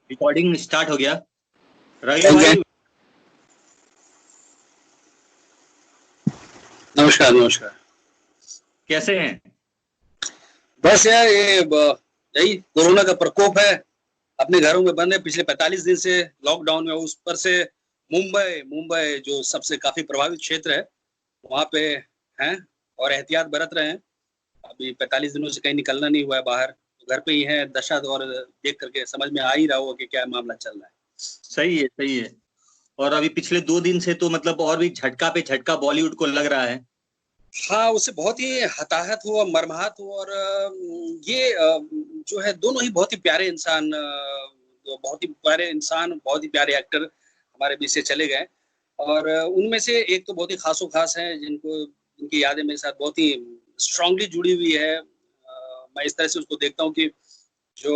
Recording start हो गया। Ravi Okay. भाई नमस्कार नमस्कार। कैसे हैं? बस यार यही कोरोना का प्रकोप है, अपने घरों में बंद है पिछले 45 दिन से, लॉकडाउन में। उस पर से मुंबई जो सबसे काफी प्रभावित क्षेत्र है, वहाँ पे हैं और एहतियात बरत रहे हैं। अभी 45 दिनों से कहीं निकलना नहीं हुआ है बाहर, घर पे ही है। दशा और देख करके समझ में आ ही रहा होगा कि क्या मामला चल रहा है। सही है, सही है। और अभी पिछले 2 दिन से तो मतलब और भी झटका पे झटका बॉलीवुड को लग रहा है। हाँ, उससे बहुत ही हताहत हुआ, मर्माहत हुआ। और ये जो है, दोनों ही बहुत ही प्यारे इंसान, बहुत ही प्यारे एक्टर हमारे बीच से चले गए। और उनमें से एक तो बहुत ही खासो खास हैं, जिनकी यादें मेरे साथ बहुत ही स्ट्रांगली जुड़ी हुई है। मैं इस तरह से उसको देखता हूँ कि जो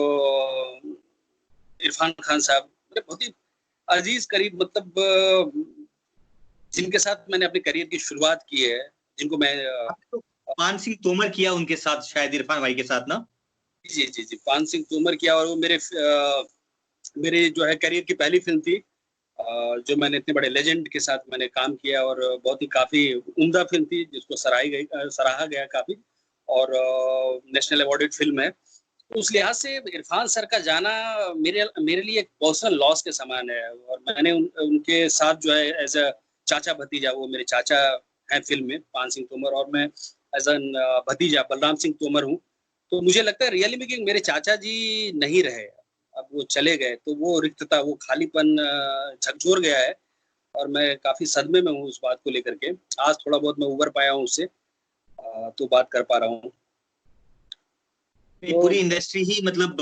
इरफान खान साहब मेरे बहुत ही अजीज करीब, मतलब जिनके साथ मैंने अपने करियर की शुरुआत की है, जिनको मैं तो पान सिंह तोमर किया उनके साथ, शायद इरफान भाई के साथ ना। जी पान सिंह तोमर किया। और वो मेरे जो है करियर की पहली फिल्म थी, जो मैंने इतने बड़े लेजेंड के साथ मैंने काम किया। और बहुत ही काफी उम्दा फिल्म थी, जिसको सराहा गया काफी, और नेशनल अवार्डेड फिल्म है। तो उस लिहाज से इरफान सर का जाना मेरे लिए एक पर्सनल लॉस के समान है। और मैंने उनके साथ जो है एज अ चाचा भतीजा, वो मेरे चाचा हैं फिल्म में, पान सिंह तोमर, और मैं एज एन भतीजा बलराम सिंह तोमर हूँ। तो मुझे लगता है रियली में कि मेरे चाचा जी नहीं रहे, अब वो चले गए, तो वो रिक्तता, वो खालीपन झकझोर गया है। और मैं काफी सदमे में हूँ उस बात को लेकर के। आज थोड़ा बहुत मैं उबर पाया हूँ उससे, तो बात कर पा रहा हूँ। पूरी इंडस्ट्री ही मतलब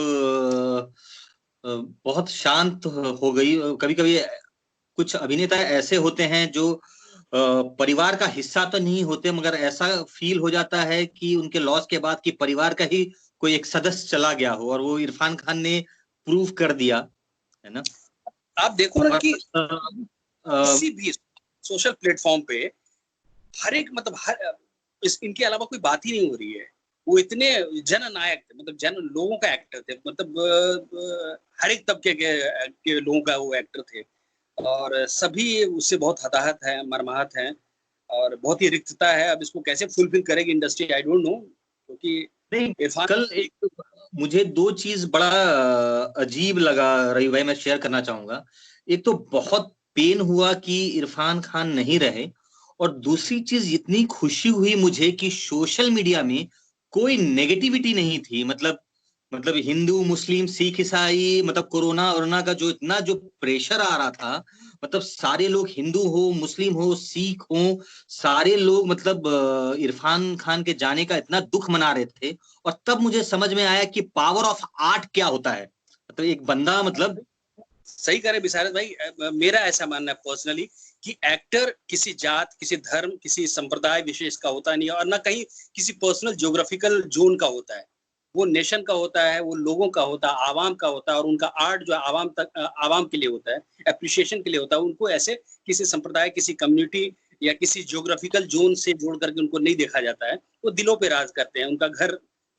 बहुत शांत हो गई। कभी कभी कुछ अभिनेता ऐसे होते हैं जो परिवार का हिस्सा तो नहीं होते, मगर ऐसा फील हो जाता है कि उनके लॉस के बाद कि परिवार का ही कोई एक सदस्य चला गया हो, और वो इरफान खान ने प्रूव कर दिया है ना। आप देखो ना कि और किसी भी सोशल प्लेटफॉर्म पे हर एक, मतलब इनके अलावा कोई बात ही नहीं हो रही है। वो इतने जननायक थे, मतलब जन लोगों का एक्टर थे, मतलब हर एक तबके के लोगों का वो एक्टर थे। और सभी उससे बहुत हताहत हैं, मर्माहत हैं, और बहुत ही रिक्तता है। अब इसको कैसे फुलफिल करेगी इंडस्ट्री, आई डोंट नो, क्योंकि नहीं, इरफान कल एक मुझे 2 चीज बड़ा अजीब लगा रवि भाई, मैं शेयर करना चाहूंगा। एक तो बहुत पेन हुआ कि इरफान खान नहीं रहे, और दूसरी चीज इतनी खुशी हुई मुझे कि सोशल मीडिया में कोई नेगेटिविटी नहीं थी। मतलब हिंदू मुस्लिम सिख ईसाई, मतलब कोरोना वोरोना का जो इतना जो प्रेशर आ रहा था, मतलब सारे लोग हिंदू हो मुस्लिम हो सिख हो, सारे लोग मतलब इरफान खान के जाने का इतना दुख मना रहे थे। और तब मुझे समझ में आया कि पावर ऑफ आर्ट क्या होता है। मतलब एक बंदा, मतलब सही करे विशारद भाई, मेरा ऐसा मानना है पर्सनली कि एक्टर किसी जात, किसी धर्म, किसी संप्रदाय विशेष का होता नहीं है, और ना कहीं किसी पर्सनल ज्योग्राफिकल जोन का होता है। वो नेशन का होता है, वो लोगों का होता है, आवाम का होता है। और उनका आर्ट जो आवाम के लिए होता है, एप्रिशिएशन के लिए होता है। उनको ऐसे किसी संप्रदाय, किसी कम्युनिटी या किसी ज्योग्राफिकल जोन से जोड़ करके उनको नहीं देखा जाता है। वो दिलों पे राज करते हैं। उनका घर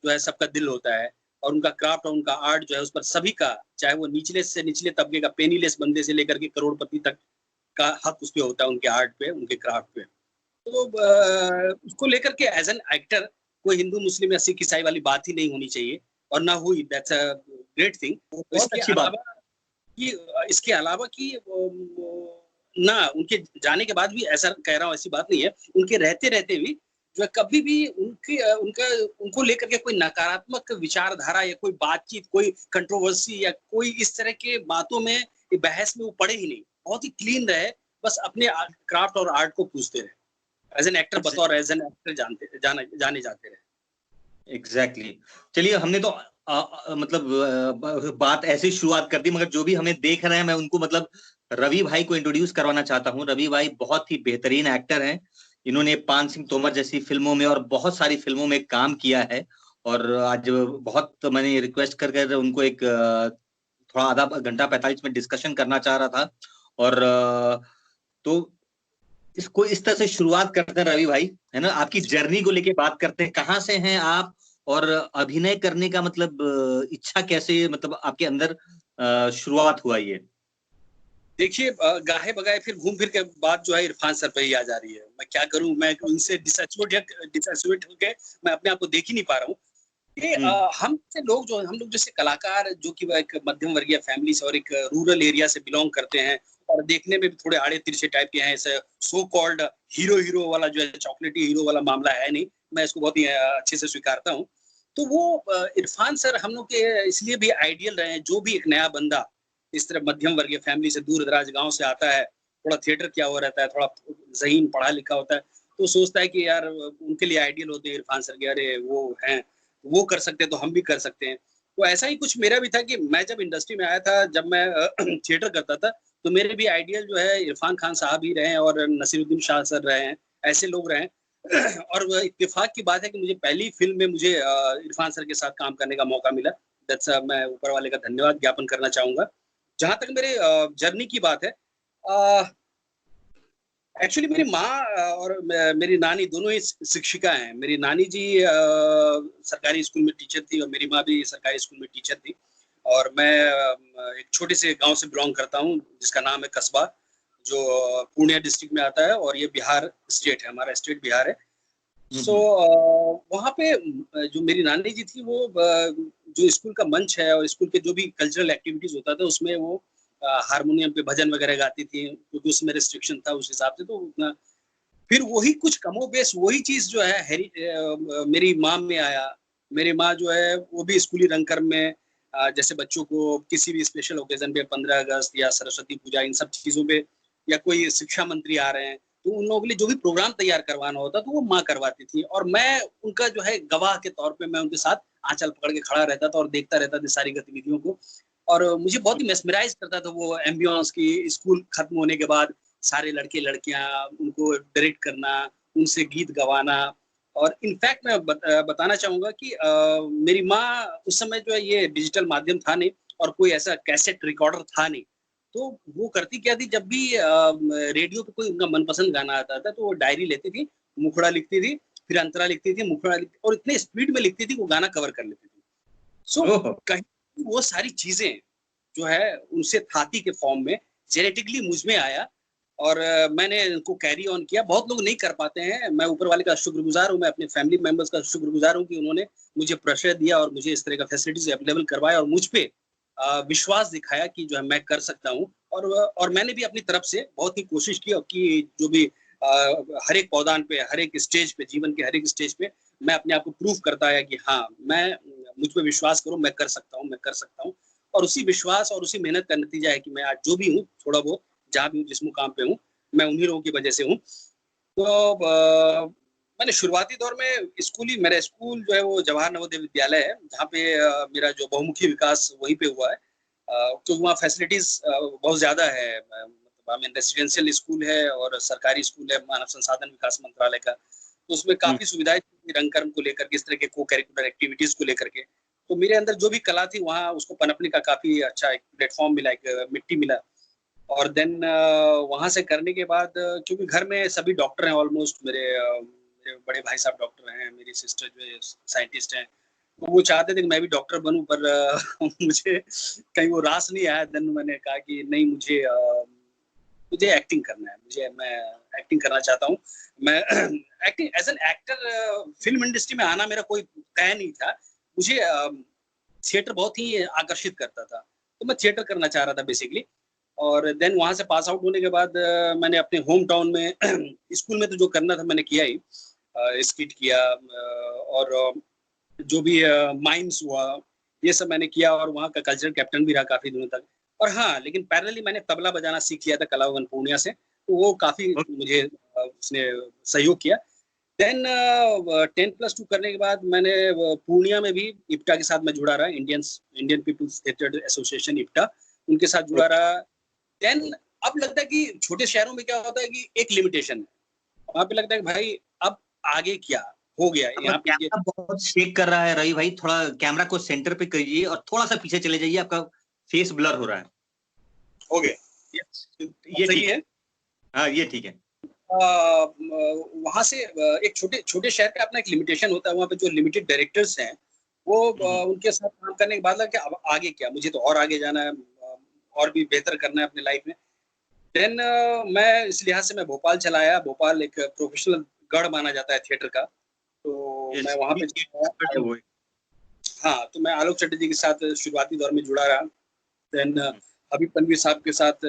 जो है सबका दिल होता है, और उनका क्राफ्ट और उनका आर्ट जो है उस पर सभी का, चाहे वो निचले से निचले तबके का पेनीलेस बंदे से लेकर के करोड़पति तक का हक उस पे होता है, उनके आर्ट पे, उनके क्राफ्ट पे। तो उसको लेकर के एज एन एक्टर कोई हिंदू मुस्लिम या सिख ईसाई वाली बात ही नहीं होनी चाहिए, और ना हुई। That's a great thing. बहुत अच्छी बात। इसके अलावा कि ना उनके जाने के बाद भी, ऐसा कह रहा हूँ, ऐसी बात नहीं है, उनके रहते रहते भी जो है कभी भी उनको लेकर के कोई नकारात्मक विचारधारा या कोई बातचीत, कोई कंट्रोवर्सी या कोई इस तरह के बातों में, बहस में वो पड़े ही नहीं। बहुत ही क्लीन रहे, बस अपने क्राफ्ट और आर्ट को पूछते रहे। एज एन एक्टर, बतौर एज एन एक्टर जाने जाते रहे। एग्जैक्टली। चलिए, हमने तो मतलब बात ऐसे शुरुआत कर दी, मगर जो भी हमें देख रहे हैं, मैं उनको मतलब रवि भाई को इंट्रोड्यूस करवाना चाहता हूँ। रवि भाई बहुत ही बेहतरीन एक्टर हैं। इन्होंने पान सिंह तोमर जैसी फिल्मों में और बहुत सारी फिल्मों में काम किया है। और आज बहुत मैंने रिक्वेस्ट कर उनको एक थोड़ा आधा घंटा 45 मिनट डिस्कशन करना चाह रहा था। और तो इसको इस तरह से शुरुआत करते हैं रवि भाई, है ना, आपकी जर्नी को लेके बात करते हैं, कहाँ से हैं आप और अभिनय करने का मतलब इच्छा कैसे, मतलब आपके अंदर शुरुआत हुआ ये? देखिए, गाहे बगाए फिर घूम फिर के बात जो है इरफान सर पे ही आ जा रही है। मैं क्या करूं, मैं उनसे डिसएसोसिएट होके मैं अपने आप को देख ही नहीं पा रहा हूँ। ये हम से लोग जो, हम लोग जैसे कलाकार जो कि एक मध्यम वर्गीय फैमिली से और एक रूरल एरिया से बिलोंग करते हैं और देखने में भी थोड़े आड़े तिरछे टाइप के हैं, ऐसे सो कॉल्ड हीरो हीरो वाला जो है, चॉकलेटी हीरो वाला मामला है नहीं, मैं इसको बहुत ही अच्छे से स्वीकारता हूँ। तो वो इरफान सर हम लोग के इसलिए भी आइडियल रहे हैं, जो भी एक नया बंदा इस तरह मध्यम वर्गीय फैमिली से दूर दराज गांव से आता है, थोड़ा थिएटर किया हुआ रहता है, थोड़ा ज़हीन पढ़ा लिखा होता है, तो सोचता है कि यार उनके लिए आइडियल होते हैं इरफान सर के, अरे वो हैं, वो कर सकते हैं तो हम भी कर सकते हैं। तो ऐसा ही कुछ मेरा भी था कि मैं जब इंडस्ट्री में आया था, जब मैं थिएटर करता था, तो मेरे भी आइडियल जो है इरफान खान साहब ही रहे हैं और नसीरुद्दीन शाह सर रहे हैं, ऐसे लोग रहे हैं। और इत्तेफाक की बात है कि मुझे पहली फिल्म में मुझे इरफान सर के साथ काम करने का मौका मिला। दैट्स मैं ऊपर वाले का धन्यवाद ज्ञापन करना चाहूँगा। जहाँ तक मेरे जर्नी की बात है, एक्चुअली मेरी माँ और मेरी नानी दोनों ही शिक्षिका हैं। मेरी नानी जी सरकारी स्कूल में टीचर थी और मेरी माँ भी सरकारी स्कूल में टीचर थी। और मैं एक छोटे से गांव से बिलोंग करता हूँ जिसका नाम है कस्बा, जो पूर्णिया डिस्ट्रिक्ट में आता है और ये बिहार स्टेट है, हमारा स्टेट बिहार है। सो वहाँ पे जो मेरी नानी जी थी, वो जो स्कूल का मंच है और स्कूल के जो भी कल्चरल एक्टिविटीज होता था उसमें वो हारमोनियम पे भजन वगैरह गाती थी, क्योंकि उसमें रिस्ट्रिक्शन था उस हिसाब से। तो उतना फिर वही कुछ कमोबेश वही चीज जो है मेरी माँ में आया। मेरी माँ जो है वो भी स्कूली रंगकर्म में, जैसे बच्चों को किसी भी स्पेशल ओकेजन पे 15 अगस्त या सरस्वती पूजा इन सब चीजों पे, या कोई शिक्षा मंत्री आ रहे हैं, तो उन लोगों के लिए जो भी प्रोग्राम तैयार करवाना होता तो वो माँ करवाती थी, और मैं उनका जो है गवाह के तौर पे मैं उनके साथ आंचल पकड़ के खड़ा रहता था और देखता रहता था सारी गतिविधियों को। और मुझे बहुत ही मेस्मराइज करता था वो एम्बियंस की, स्कूल खत्म होने के बाद सारे लड़के लड़कियां उनको डायरेक्ट करना, उनसे गीत गवाना। और इनफैक्ट मैं बताना चाहूंगा कि मेरी माँ उस समय जो है ये डिजिटल माध्यम था नहीं और कोई ऐसा कैसेट रिकॉर्डर था नहीं, तो वो करती क्या थी, जब भी रेडियो पे कोई उनका मनपसंद गाना आता था तो वो डायरी लेती थी, मुखड़ा लिखती थी, फिर अंतरा लिखती थी, मुखड़ा लिखती, और इतने स्पीड में लिखती थी वो गाना कवर कर लेती थी। सो कहीं वो सारी चीजें जो है उनसे थाती के फॉर्म में जेनेटिकली मुझ में आया और मैंने इनको कैरी ऑन किया। बहुत लोग नहीं कर पाते हैं, मैं ऊपर वाले का शुक्रगुजार हूँ, मैं अपने फैमिली मेंबर्स का शुक्रगुजार हूँ कि उन्होंने मुझे प्रेशर दिया और मुझे इस तरह का फैसिलिटीज अवेलेबल करवाया और मुझ पे विश्वास दिखाया कि जो है मैं कर सकता हूँ। और मैंने भी अपनी तरफ से बहुत ही कोशिश की कि जो भी हर एक पौधान पे, हर एक स्टेज पे, जीवन के हर एक स्टेज पे मैं अपने आप को प्रूव करता है कि हाँ, मैं मुझ पे विश्वास करो, मैं कर सकता हूँ, मैं कर सकता हूँ। और उसी विश्वास और उसी मेहनत का नतीजा है कि मैं आज जो भी हूँ, थोड़ा बहुत जहाँ भी हूँ, जिस मुकाम पे हूँ, मैं उन्हीं लोगों की वजह से हूँ। तो मैंने शुरुआती दौर में मेरा स्कूल जो है वो जवाहर नवोदय विद्यालय है, जहाँ पे मेरा जो बहुमुखी विकास वहीं पे हुआ है, क्योंकि वहाँ फैसिलिटीज बहुत ज्यादा है। मतलब रेसिडेंशियल स्कूल है और सरकारी स्कूल है मानव संसाधन विकास मंत्रालय का, तो उसमें काफी सुविधाएं रंगकर्म को लेकर के, इस तरह के को करिकुलर एक्टिविटीज को लेकर के। तो मेरे अंदर जो भी कला थी वहाँ उसको पनपने का काफी अच्छा एक प्लेटफॉर्म मिला, एक मिट्टी मिला। और देन वहां से करने के बाद, क्योंकि घर में सभी डॉक्टर हैं ऑलमोस्ट, मेरे बड़े भाई साहब डॉक्टर हैं, मेरी सिस्टर जो है साइंटिस्ट हैं, तो वो चाहते थे कि मैं भी डॉक्टर बनूं, पर मुझे कहीं वो रास नहीं आया। देन मैंने कहा कि नहीं, मुझे एक्टिंग करना है, मैं एक्टिंग करना चाहता हूँ। मैं acting as an actor film industry में आना मेरा कोई तय नहीं था। मुझे थिएटर बहुत ही आकर्षित करता था, तो मैं थिएटर करना चाह रहा था बेसिकली। और देन वहां से पास आउट होने के बाद मैंने अपने होम टाउन में स्कूल में तो जो करना था मैंने किया ही, स्किट किया, और जो भी माइम्स हुआ ये सब मैंने किया, और वहाँ का कल्चरल कैप्टन भी रहा काफी दिनों तक। और हाँ, लेकिन पैरेलली मैंने तबला बजाना सीख लिया था कला भवन पूर्णिया से, तो वो काफी मुझे उसने सहयोग किया। देन 10+2 करने के बाद मैंने पूर्णिया में भी इप्टा के साथ मैं जुड़ा रहा, Indian People's Theatre Association IPTA, उनके साथ जुड़ा रहा। देन अब लगता है कि छोटे शहरों में क्या होता है कि एक लिमिटेशन है, वहां पे लगता है कि भाई अब आगे क्या हो गया यहाँ पे। कैमरा बहुत शेक कर रहा है रवि भाई, थोड़ा कैमरा को सेंटर पे करिए और थोड़ा सा पीछे चले जाइए, आपका फेस ब्लर हो रहा है। हो गया। ये सही ठीक है। हाँ, ये ठीक है। वहां से एक छोटे छोटे शहर का अपना एक लिमिटेशन होता है, वहाँ पे जो लिमिटेड डायरेक्टर्स हैं वो उनके साथ काम करने के बाद लगा कि अब आगे क्या, मुझे तो और आगे जाना है, और भी बेहतर करना है अपनी लाइफ में। देन मैं इस लिहाज से मैं भोपाल चला आया। भोपाल एक प्रोफेशनल गढ़ माना जाता है थिएटर का, तो मैं यस, वहाँ पे है वो। हाँ, तो मैं आलोक चटर्जी के साथ शुरुआती दौर में जुड़ा रहा। देन हबीब तनवीर साहब के साथ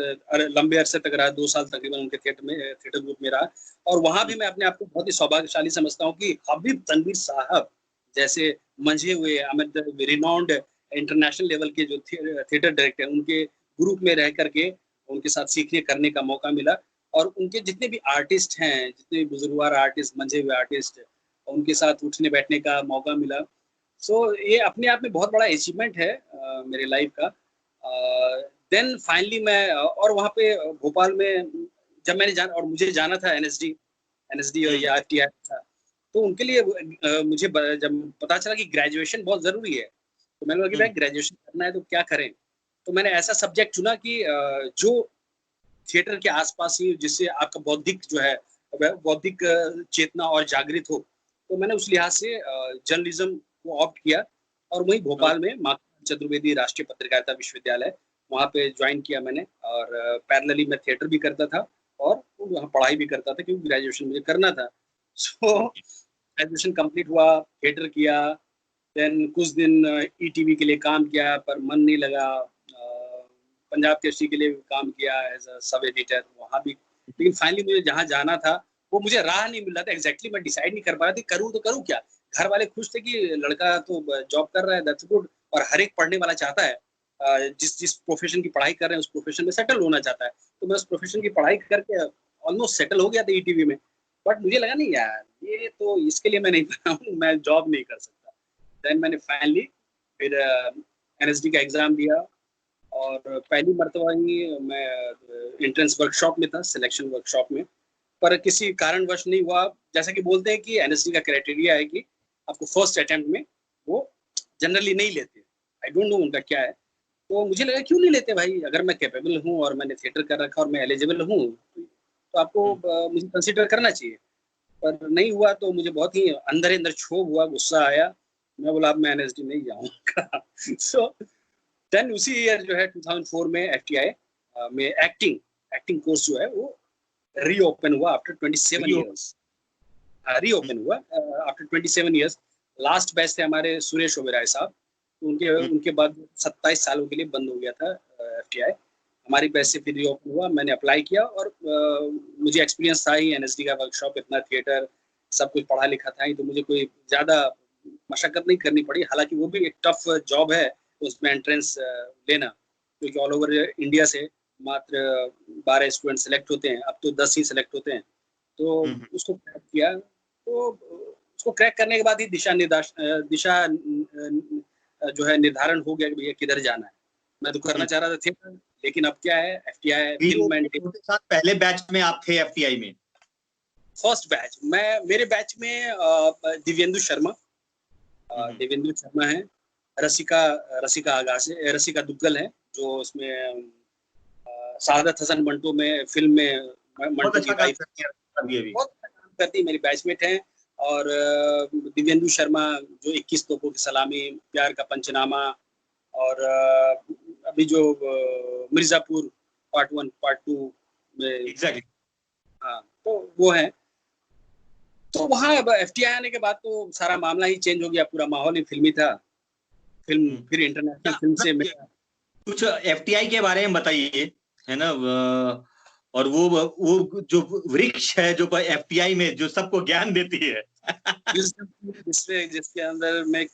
लंबे अरसे तक रहा, 2 साल तकरीबन उनके थिएटर ग्रुप में रहा। और वहाँ भी मैं अपने आप को बहुत ही सौभाग्यशाली समझता हूँ कि हबीब तनवीर साहब जैसे मंझे हुए रिनाउंड इंटरनेशनल लेवल के जो थिएटर डायरेक्टर हैं, उनके ग्रुप में रह करके उनके साथ सीखने करने का मौका मिला। और उनके जितने भी आर्टिस्ट हैं, जितने भी बुजुर्गवार आर्टिस्ट, मंझे हुए आर्टिस्ट, उनके साथ उठने बैठने का मौका मिला। सो ये अपने आप में बहुत बड़ा अचीवमेंट है मेरे लाइफ का। देन फाइनली मैं और वहाँ पे भोपाल में जब मैंने जाना और मुझे जाना था एनएसडी या आरटीआई था, तो उनके लिए मुझे जब पता चला कि ग्रेजुएशन बहुत ज़रूरी है, तो मैंने बोला कि भाई ग्रेजुएशन करना है तो क्या करें? तो मैंने ऐसा सब्जेक्ट चुना कि जो थिएटर के आसपास ही जिससे आपका बौद्धिक जो है बौद्धिक चेतना और जागृत हो। तो मैंने उस लिहाज से जर्नलिज्म को ऑप्ट किया और वहीं भोपाल में माँ चतुर्वेदी राष्ट्रीय पत्रकारिता विश्वविद्यालय वहाँ पे ज्वाइन किया मैंने। और पैरेलली मैं थिएटर भी करता था और वहाँ पढ़ाई भी करता था क्योंकि ग्रेजुएशन मुझे करना था। सो ग्रेजुएशन कंप्लीट हुआ, थिएटर किया। देन कुछ दिन ईटीवी के लिए काम किया पर मन नहीं लगा। पंजाब केसरी के लिए भी काम किया एज अ सब एडिटर वहाँ भी। लेकिन फाइनली मुझे जहाँ जाना था वो मुझे राह नहीं मिल रहा था। एग्जैक्टली मैं डिसाइड नहीं कर पा रहा था करूँ तो करूँ क्या। घर वाले खुश थे कि लड़का तो जॉब कर रहा है, दैट्स गुड। और हर एक पढ़ने वाला चाहता है जिस जिस प्रोफेशन की पढ़ाई कर रहे हैं उस प्रोफेशन में सेटल होना चाहता है। तो मैं उस प्रोफेशन की पढ़ाई करके ऑलमोस्ट सेटल हो गया था ईटीवी में। बट मुझे लगा नहीं यार, ये तो इसके लिए मैं नहीं बना हूँ, मैं जॉब नहीं कर सकता। देन मैंने फाइनली फिर एनएसडी का एग्जाम दिया और पहली मर्तबा ही मैं एंट्रेंस वर्कशॉप में था, सिलेक्शन वर्कशॉप में। पर किसी कारणवश नहीं हुआ। जैसा कि बोलते हैं कि एनएसडी का क्राइटेरिया है कि आपको फर्स्ट अटेम्प्ट में वो जनरली नहीं लेते। आई डोंट नो उनका क्या है। तो मुझे लगा क्यों नहीं लेते भाई, अगर मैं कैपेबल हूँ और मैंने थिएटर कर रखा और मैं एलिजिबल हूँ तो आपको मुझे कंसिडर करना चाहिए। पर नहीं हुआ तो मुझे बहुत ही अंदर अंदर क्षोभ हुआ, गुस्सा आया। मैं बोला अब मैं एनएसडी नहीं जाऊंगा। सो देन उसी ईयर जो है 2004 में एफटीआई में एक्टिंग एक्टिंग कोर्स जो है वो रीओपन हुआ आफ्टर 27 इयर्स। रीओपन हुआ आफ्टर 27 इयर्स। लास्ट बैच थे हमारे सुरेश ओबेराय साहब, तो उनके उनके बाद 27 सालों के लिए बंद हो गया था एफटीआई। हमारी बैच से फिर रीओपन हुआ, मैंने अप्लाई किया और मुझे एक्सपीरियंस था ही एनएसडी का वर्कशॉप, इतना थिएटर सब कुछ पढ़ा लिखा था ही, तो मुझे कोई ज़्यादा मशक्कत नहीं करनी पड़ी। हालांकि वो भी एक टफ जॉब है उसमें एंट्रेंस लेना, क्योंकि ऑल ओवर इंडिया से मात्र 12 स्टूडेंट सेलेक्ट होते हैं, अब तो 10 ही सेलेक्ट होते हैं। तो उसको क्रैक किया। तो उसको क्रैक करने के बाद ही दिशा जो है निर्धारण हो गया कि भैया किधर जाना है। मैं तो करना चाह रहा था थिएटर, लेकिन अब क्या है एफटीआई फिल्म एंड उनके साथ पहले बैच में आप थे एफटीआई में? फर्स्ट बैच मैं, मेरे बैच में दिव्येंदु शर्मा है, रसिका रसिका आगाशे, रसिका दुग्गल है जो उसमें सादत हसन मंटो में फिल्म में मंटो की वाइफ बहुत काम करती है, मेरी बैचमेट है। और दिव्येंदु शर्मा जो 21 तोपों की सलामी, प्यार का पंचनामा और अभी जो मिर्जापुर पार्ट 1 पार्ट 2 में एग्जैक्टली हाँ, तो वो है। तो वहाँ अब एफटीआई आने के बाद तो सारा मामला ही चेंज हो गया, पूरा माहौल ही फिल्मी था। फिल्म फिर इंटरनेशनल फिल्म से मेरा कुछ एफटीआई के बारे में बताइए, है ना। और वो जो वृक्ष है जो एफटीआई में जो सबको ज्ञान देती है जिसके अंदर में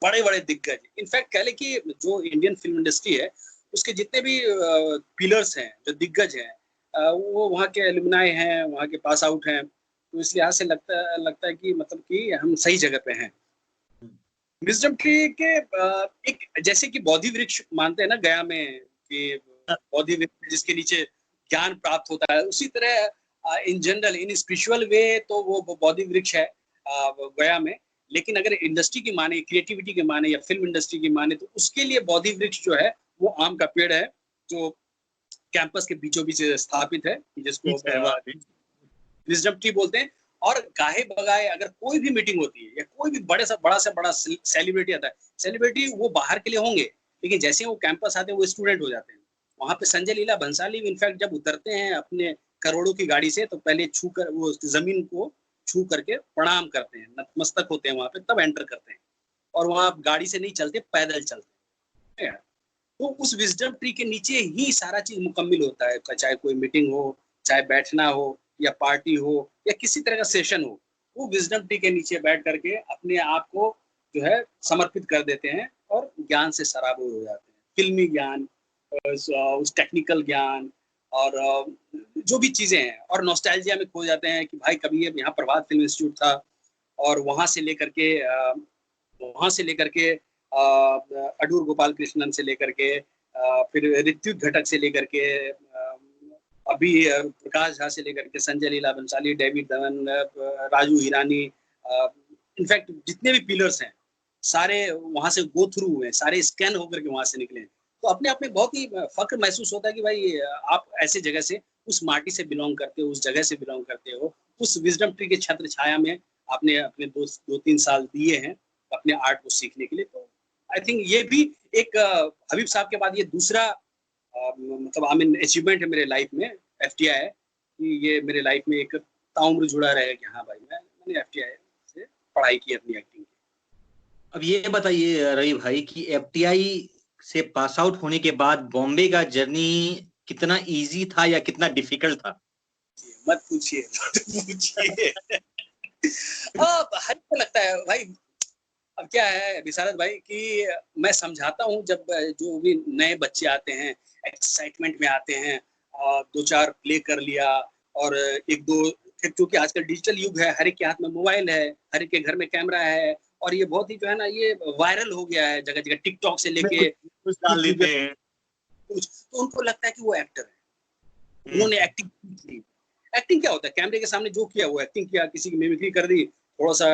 बड़े बड़े दिग्गज, इनफैक्ट कह ले कि जो इंडियन फिल्म इंडस्ट्री है उसके जितने भी पिलर्स हैं, जो दिग्गज हैं, वो वहाँ के एलुमनाई हैं, वहाँ के पास आउट हैं। तो इस लिहाज से लगता है कि मतलब कि हम सही जगह पे हैं। विजडम ट्री के एक जैसे कि बोधि वृक्ष मानते हैं ना गया में कि बोधि वृक्ष जिसके नीचे ज्ञान प्राप्त होता है, उसी तरह in general in spiritual way तो वो बोधि वृक्ष है गया में। लेकिन अगर इंडस्ट्री की माने, क्रिएटिविटी के माने या फिल्म इंडस्ट्री की माने, तो उसके लिए बोधि वृक्ष जो है वो आम का पेड़ है, जो कैंपस के बीचों बीच स्थापित है, जिसको विजडम ट्री बोलते हैं। और गाहे बगाए अगर कोई भी मीटिंग होती है या कोई भी बड़ा से बड़ा सेलिब्रिटी आता है, सेलिब्रिटी वो बाहर के लिए होंगे, लेकिन जैसे वो कैंपस आते हैं वो स्टूडेंट हो जाते हैं। वहां पे संजय लीला भंसाली इनफैक्ट जब उतरते हैं अपने करोड़ों की गाड़ी से, तो पहले छू कर वो जमीन को छू करके प्रणाम करते हैं, नतमस्तक होते हैं वहां पे, तब एंटर करते हैं। और वहां गाड़ी से नहीं चलते, पैदल चलते हैं। तो उस विजडम ट्री के नीचे ही सारा चीज मुकम्मिल होता है, चाहे कोई मीटिंग हो, चाहे बैठना हो या पार्टी हो या किसी तरह का सेशन हो, वो विजडम ट्री के नीचे बैठ करके अपने आप को जो है समर्पित कर देते हैं और ज्ञान से सराबोर हो जाते हैं। फिल्मी ज्ञान, उस टेक्निकल ज्ञान और जो भी चीजें हैं, और नॉस्टैल्जिया में खो जाते हैं कि भाई कभी ये यहाँ प्रभात फिल्म इंस्टीट्यूट था, और वहां से लेकर के अडूर गोपाल कृष्णन से लेकर के फिर ऋत्विक घटक से लेकर के अभी प्रकाश झा से लेकर के संजय लीला बंसाली, डेविड धवन, राजू हिरानी, इनफैक्ट जितने भी पिलर्स हैं सारे वहां से गो थ्रू हुए, सारे स्कैन होकर के वहां से निकले। तो अपने आप में बहुत ही फक्र महसूस होता है कि भाई आप ऐसे जगह से, उस माटी से बिलोंग करते हो, उस जगह से बिलोंग करते हो, उस विजडम ट्री के छत्र छाया में आपने अपने 2-3 साल दिए हैं अपने आर्ट को सीखने के लिए। तो आई थिंक ये भी एक हबीब साहब के बाद ये दूसरा मतलब आई मीन अचीवमेंट है मेरे लाइफ में, एफटीआई है कि ये मेरे लाइफ में एक ताउम्र जुड़ा रहेगा कि हाँ भाई मैंने एफटीआई से पढ़ाई की अपनी एक्टिंग की। अब ये बताइए रवि भाई कि एफटीआई से पास आउट होने के बाद बॉम्बे का जर्नी कितना इजी था या कितना डिफिकल्ट था? मत पूछिए अब हर को लगता है भाई, अब क्या है विशारद भाई कि मैं समझाता हूँ, जब जो भी नए बच्चे आते हैं एक्साइटमेंट में आते हैं, 2-4 प्ले कर लिया और 1-2, क्योंकि आजकल डिजिटल युग है, हर एक के हाथ में मोबाइल है, हर एक के घर में कैमरा है, और ये बहुत ही जो है ना ये वायरल हो गया है जगह जगह, टिकटॉक से लेके कुछ डाल देते हैं कुछ, तो उनको लगता है कि वो एक्टर है, उन्होंने एक्टिंग की। एक्टिंग क्या होता है? कैमरे के सामने जो किया वो एक्टिंग किया, किसी की मिमिक्री कर दी, थोड़ा सा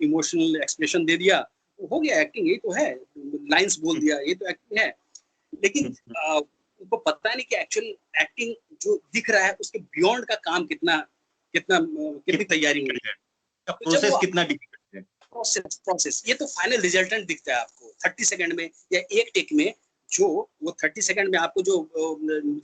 इमोशनल एक्सप्रेशन दे दिया, हो गया एक्टिंग, ये तो है, लाइंस बोल दिया, ये तो एक्टिंग है। लेकिन उनको पता नहीं कि एक्चुअल एक्टिंग जो दिख रहा है उसके बियॉन्ड का काम कितनी तैयारी हुई है, प्रोसेस कितना डिफिकल्ट है, प्रोसेस। ये तो फाइनल रिजल्टेंट दिखता है आपको 30 सेकंड में या एक टेक में, जो वो 30 सेकंड में आपको जो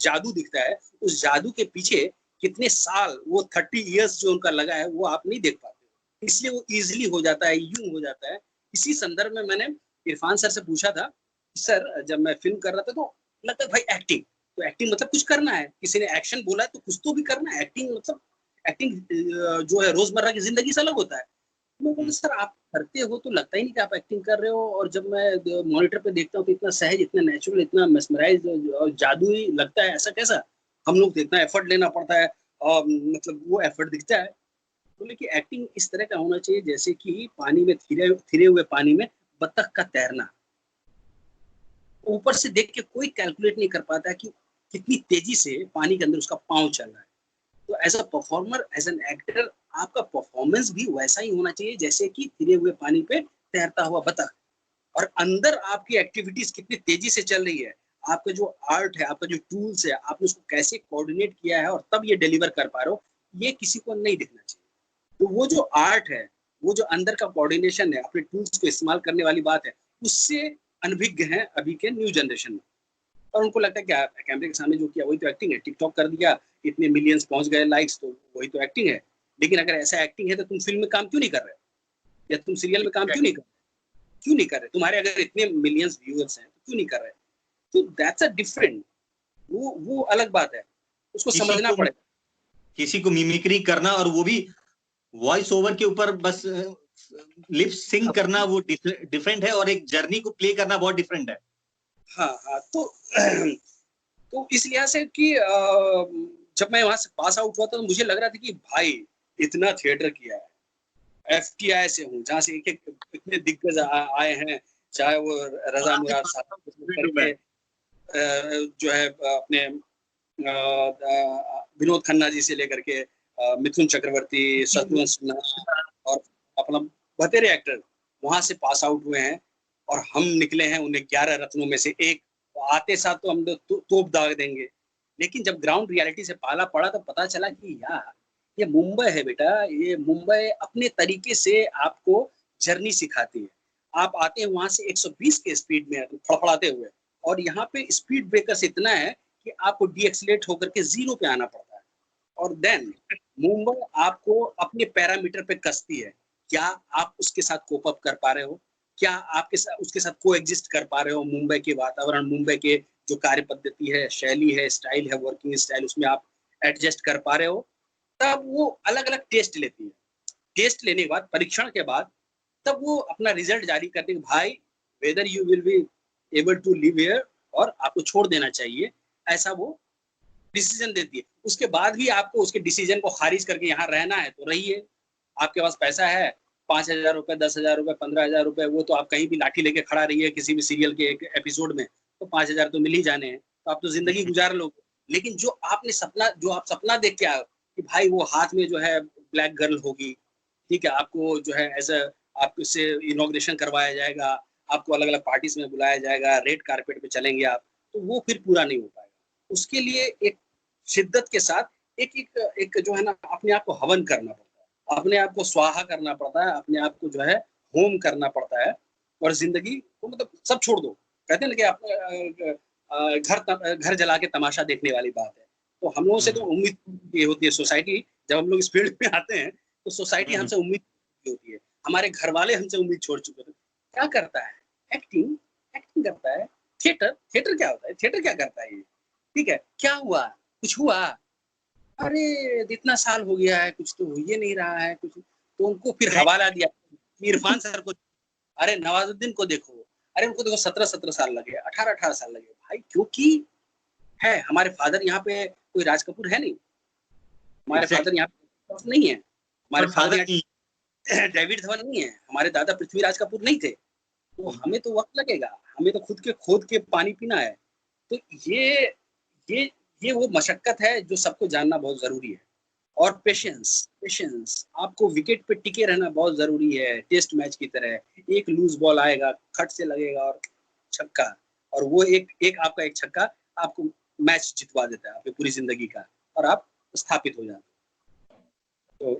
जादू दिखता है, उस जादू के पीछे कितने साल, वो 30 इयर्स जो उनका लगा है, वो आप नहीं देख पाते, इसलिए वो इजीली हो जाता है, यूं हो जाता है। इसी संदर्भ में मैंने इरफान सर से पूछा था, सर जब मैं फिल्म कर रहा था तो लगता है भाई एक्टिंग, तो एक्टिंग मतलब कुछ करना है, किसी ने एक्शन बोला है तो कुछ तो भी करना है, एक्टिंग मतलब एक्टिंग जो है रोजमर्रा की जिंदगी से अलग होता है। मैं बोला सर आप करते हो तो लगता ही नहीं कि आप एक्टिंग कर रहे हो, और जब मैं मॉनिटर पे देखता हूँ तो इतना सहज, इतना नेचुरल, इतना मेस्मराइज और जादुई लगता है, ऐसा कैसा? हम लोग तो इतना एफर्ट लेना पड़ता है और मतलब वो एफर्ट दिखता है। बोले कि एक्टिंग इस तरह का होना चाहिए जैसे कि पानी में थिरे हुए पानी में बत्तख का तैरना, ऊपर से देख के कोई कैलकुलेट नहीं कर पाता कि कितनी तेजी से पानी के अंदर उसका पांव चल रहा है। तो as a performer, as an actor, आपका परफॉर्मेंस भी वैसा ही होना चाहिए जैसे कि थिरे हुए पानी पे तैरता हुआ बतख, और अंदर आपकी एक्टिविटीज कितनी तेजी से चल रही है, आपका जो आर्ट है, आपका जो टूल्स है, आपने उसको कैसे कोऑर्डिनेट किया है और तब ये डिलीवर कर पा रहे हो, ये किसी को नहीं दिखना चाहिए। तो वो जो आर्ट है, वो जो अंदर का कोऑर्डिनेशन है, अपने टूल्स को इस्तेमाल करने वाली बात है, उससे अनभिज्ञ है अभी के न्यू जनरेशन में। और उनको लगता है क्या कैमरे के सामने जो किया वही तो एक्टिंग है, टिकटॉक कर दिया, इतने मिलियंस पहुंच गए लाइक्स, तो वही तो एक्टिंग है। लेकिन अगर ऐसा एक्टिंग है तो तुम फिल्म में काम क्यों नहीं कर रहे, या तुम सीरियल में काम क्यों नहीं कर रहे? तुम्हारे अगर इतने मिलियंस व्यूअर्स हैं तो क्यों नहीं कर रहे? तो दैट्स अ डिफरेंट, वो अलग बात है, उसको समझना पड़ेगा। किसी को मिमिक्री करना और वो भी वॉइस ओवर के ऊपर बस लिप सिंक करना, वो डिफरेंट है, और एक जर्नी को प्ले करना बहुत डिफरेंट है। हाँ तो इस लिहाज से कि जब मैं वहां से पास आउट हुआ था तो मुझे लग रहा था कि भाई इतना थिएटर किया है, एफटीआई से हूँ जहाँ से एक इतने दिग्गज आए हैं, चाहे वो रजा मुराद साहब करके जो है अपने विनोद खन्ना जी से लेकर के मिथुन चक्रवर्ती, शत्रुघ्न सिन्हा और अपना बतेरे एक्टर वहां से पास आउट हुए हैं, और हम निकले हैं उन्हें 11 रत्नों में से एक। आते साथ तो हम तोप दाग देंगे, लेकिन जब ग्राउंड रियलिटी से पाला पड़ा तो पता चला कि यार ये मुंबई है बेटा, ये मुंबई अपने तरीके से आपको जर्नी सिखाती है। आप आते हैं वहां से 120 के स्पीड में फड़फड़ाते हुए, और यहाँ पे स्पीड ब्रेकर्स इतना है कि आपको डीएक्सीलेट होकर के 0 पे आना पड़ता है। और देन मुंबई आपको अपने पैरामीटर पे कसती है। क्या आप उसके साथ कोप अप कर पा रहे हो? क्या आपके साथ उसके साथ को एग्जिस्ट कर पा रहे हो? मुंबई के वातावरण, मुंबई के जो कार्य पद्धति है, शैली है, स्टाइल है, वर्किंग स्टाइल, उसमें आप एडजस्ट कर पा रहे हो? तब वो अलग-अलग टेस्ट लेती है। टेस्ट लेने के बाद, परीक्षण के बाद, तब वो अपना रिजल्ट जारी करते हैं, भाई whether you will be able to live here, और आपको छोड़ देना चाहिए, ऐसा वो डिसीजन देती है। उसके बाद भी आपको उसके डिसीजन को खारिज करके यहाँ रहना है तो रहिए। आपके पास पैसा है, 5,000 रुपए, 10,000 रुपए, 15,000 रुपए, वो तो आप कहीं भी लाठी लेके खड़ा रहिए किसी भी सीरियल के एक एपिसोड में, तो 5,000 तो मिल ही जाने हैं, तो आप तो जिंदगी गुजार लोगे। लेकिन जो आप सपना देख के आए कि भाई वो हाथ में जो है ब्लैक गर्ल होगी, ठीक है, आपको जो है एज अ आपको इससे इनॉग्रेशन करवाया जाएगा, आपको अलग अलग पार्टीज में बुलाया जाएगा, रेड कारपेट पे चलेंगे आप, तो वो फिर पूरा नहीं हो पाएगा। उसके लिए एक शिद्दत के साथ एक एक एक जो है ना, अपने आप को हवन करना पड़ता है, अपने आप को स्वाहा करना पड़ता है, अपने आप को जो है होम करना पड़ता है, और जिंदगी को मतलब सब छोड़ दो। कहते हैं ना कि आप घर जला के तमाशा देखने वाली बात है। तो हम लोगों से तो उम्मीद ये होती है, सोसाइटी, जब हम लोग इस फील्ड में आते हैं तो सोसाइटी हमसे उम्मीद होती है, हमारे घर वाले हमसे उम्मीद छोड़ चुके थे। क्या करता है? एक्टिंग, एक्टिंग करता है। थिएटर, थिएटर क्या होता है? थिएटर क्या करता है? ये ठीक है, क्या हुआ? कुछ हुआ? अरे इतना साल हो गया है, कुछ तो हो ही नहीं रहा है कुछ। तो उनको फिर हवाला दिया इरफान सर को, अरे नवाजुद्दीन को देखो, अरे उनको देखो 17-17 साल लगे, 18-18 साल लगे भाई, क्योंकि है हमारे फादर यहाँ पे कोई राज कपूर है नहीं, हमारे फादर यहाँ पे नहीं है, हमारे फादर डेविड धवन नहीं है, हमारे दादा पृथ्वीराज कपूर नहीं थे। तो हमें तो वक्त लगेगा, हमें तो खुद के खोद के पानी पीना है। तो ये ये वो मशक्कत है जो सबको जानना बहुत जरूरी है। और पेशेंस, पेशेंस, आपको विकेट पे टिके रहना बहुत जरूरी है। टेस्ट मैच की तरह एक लूज बॉल आएगा, खट से लगेगा और छक्का, और वो एक आपका एक छक्का आपको मैच जितवा देता है आपकी पूरी जिंदगी का, और आप स्थापित हो जाते हो।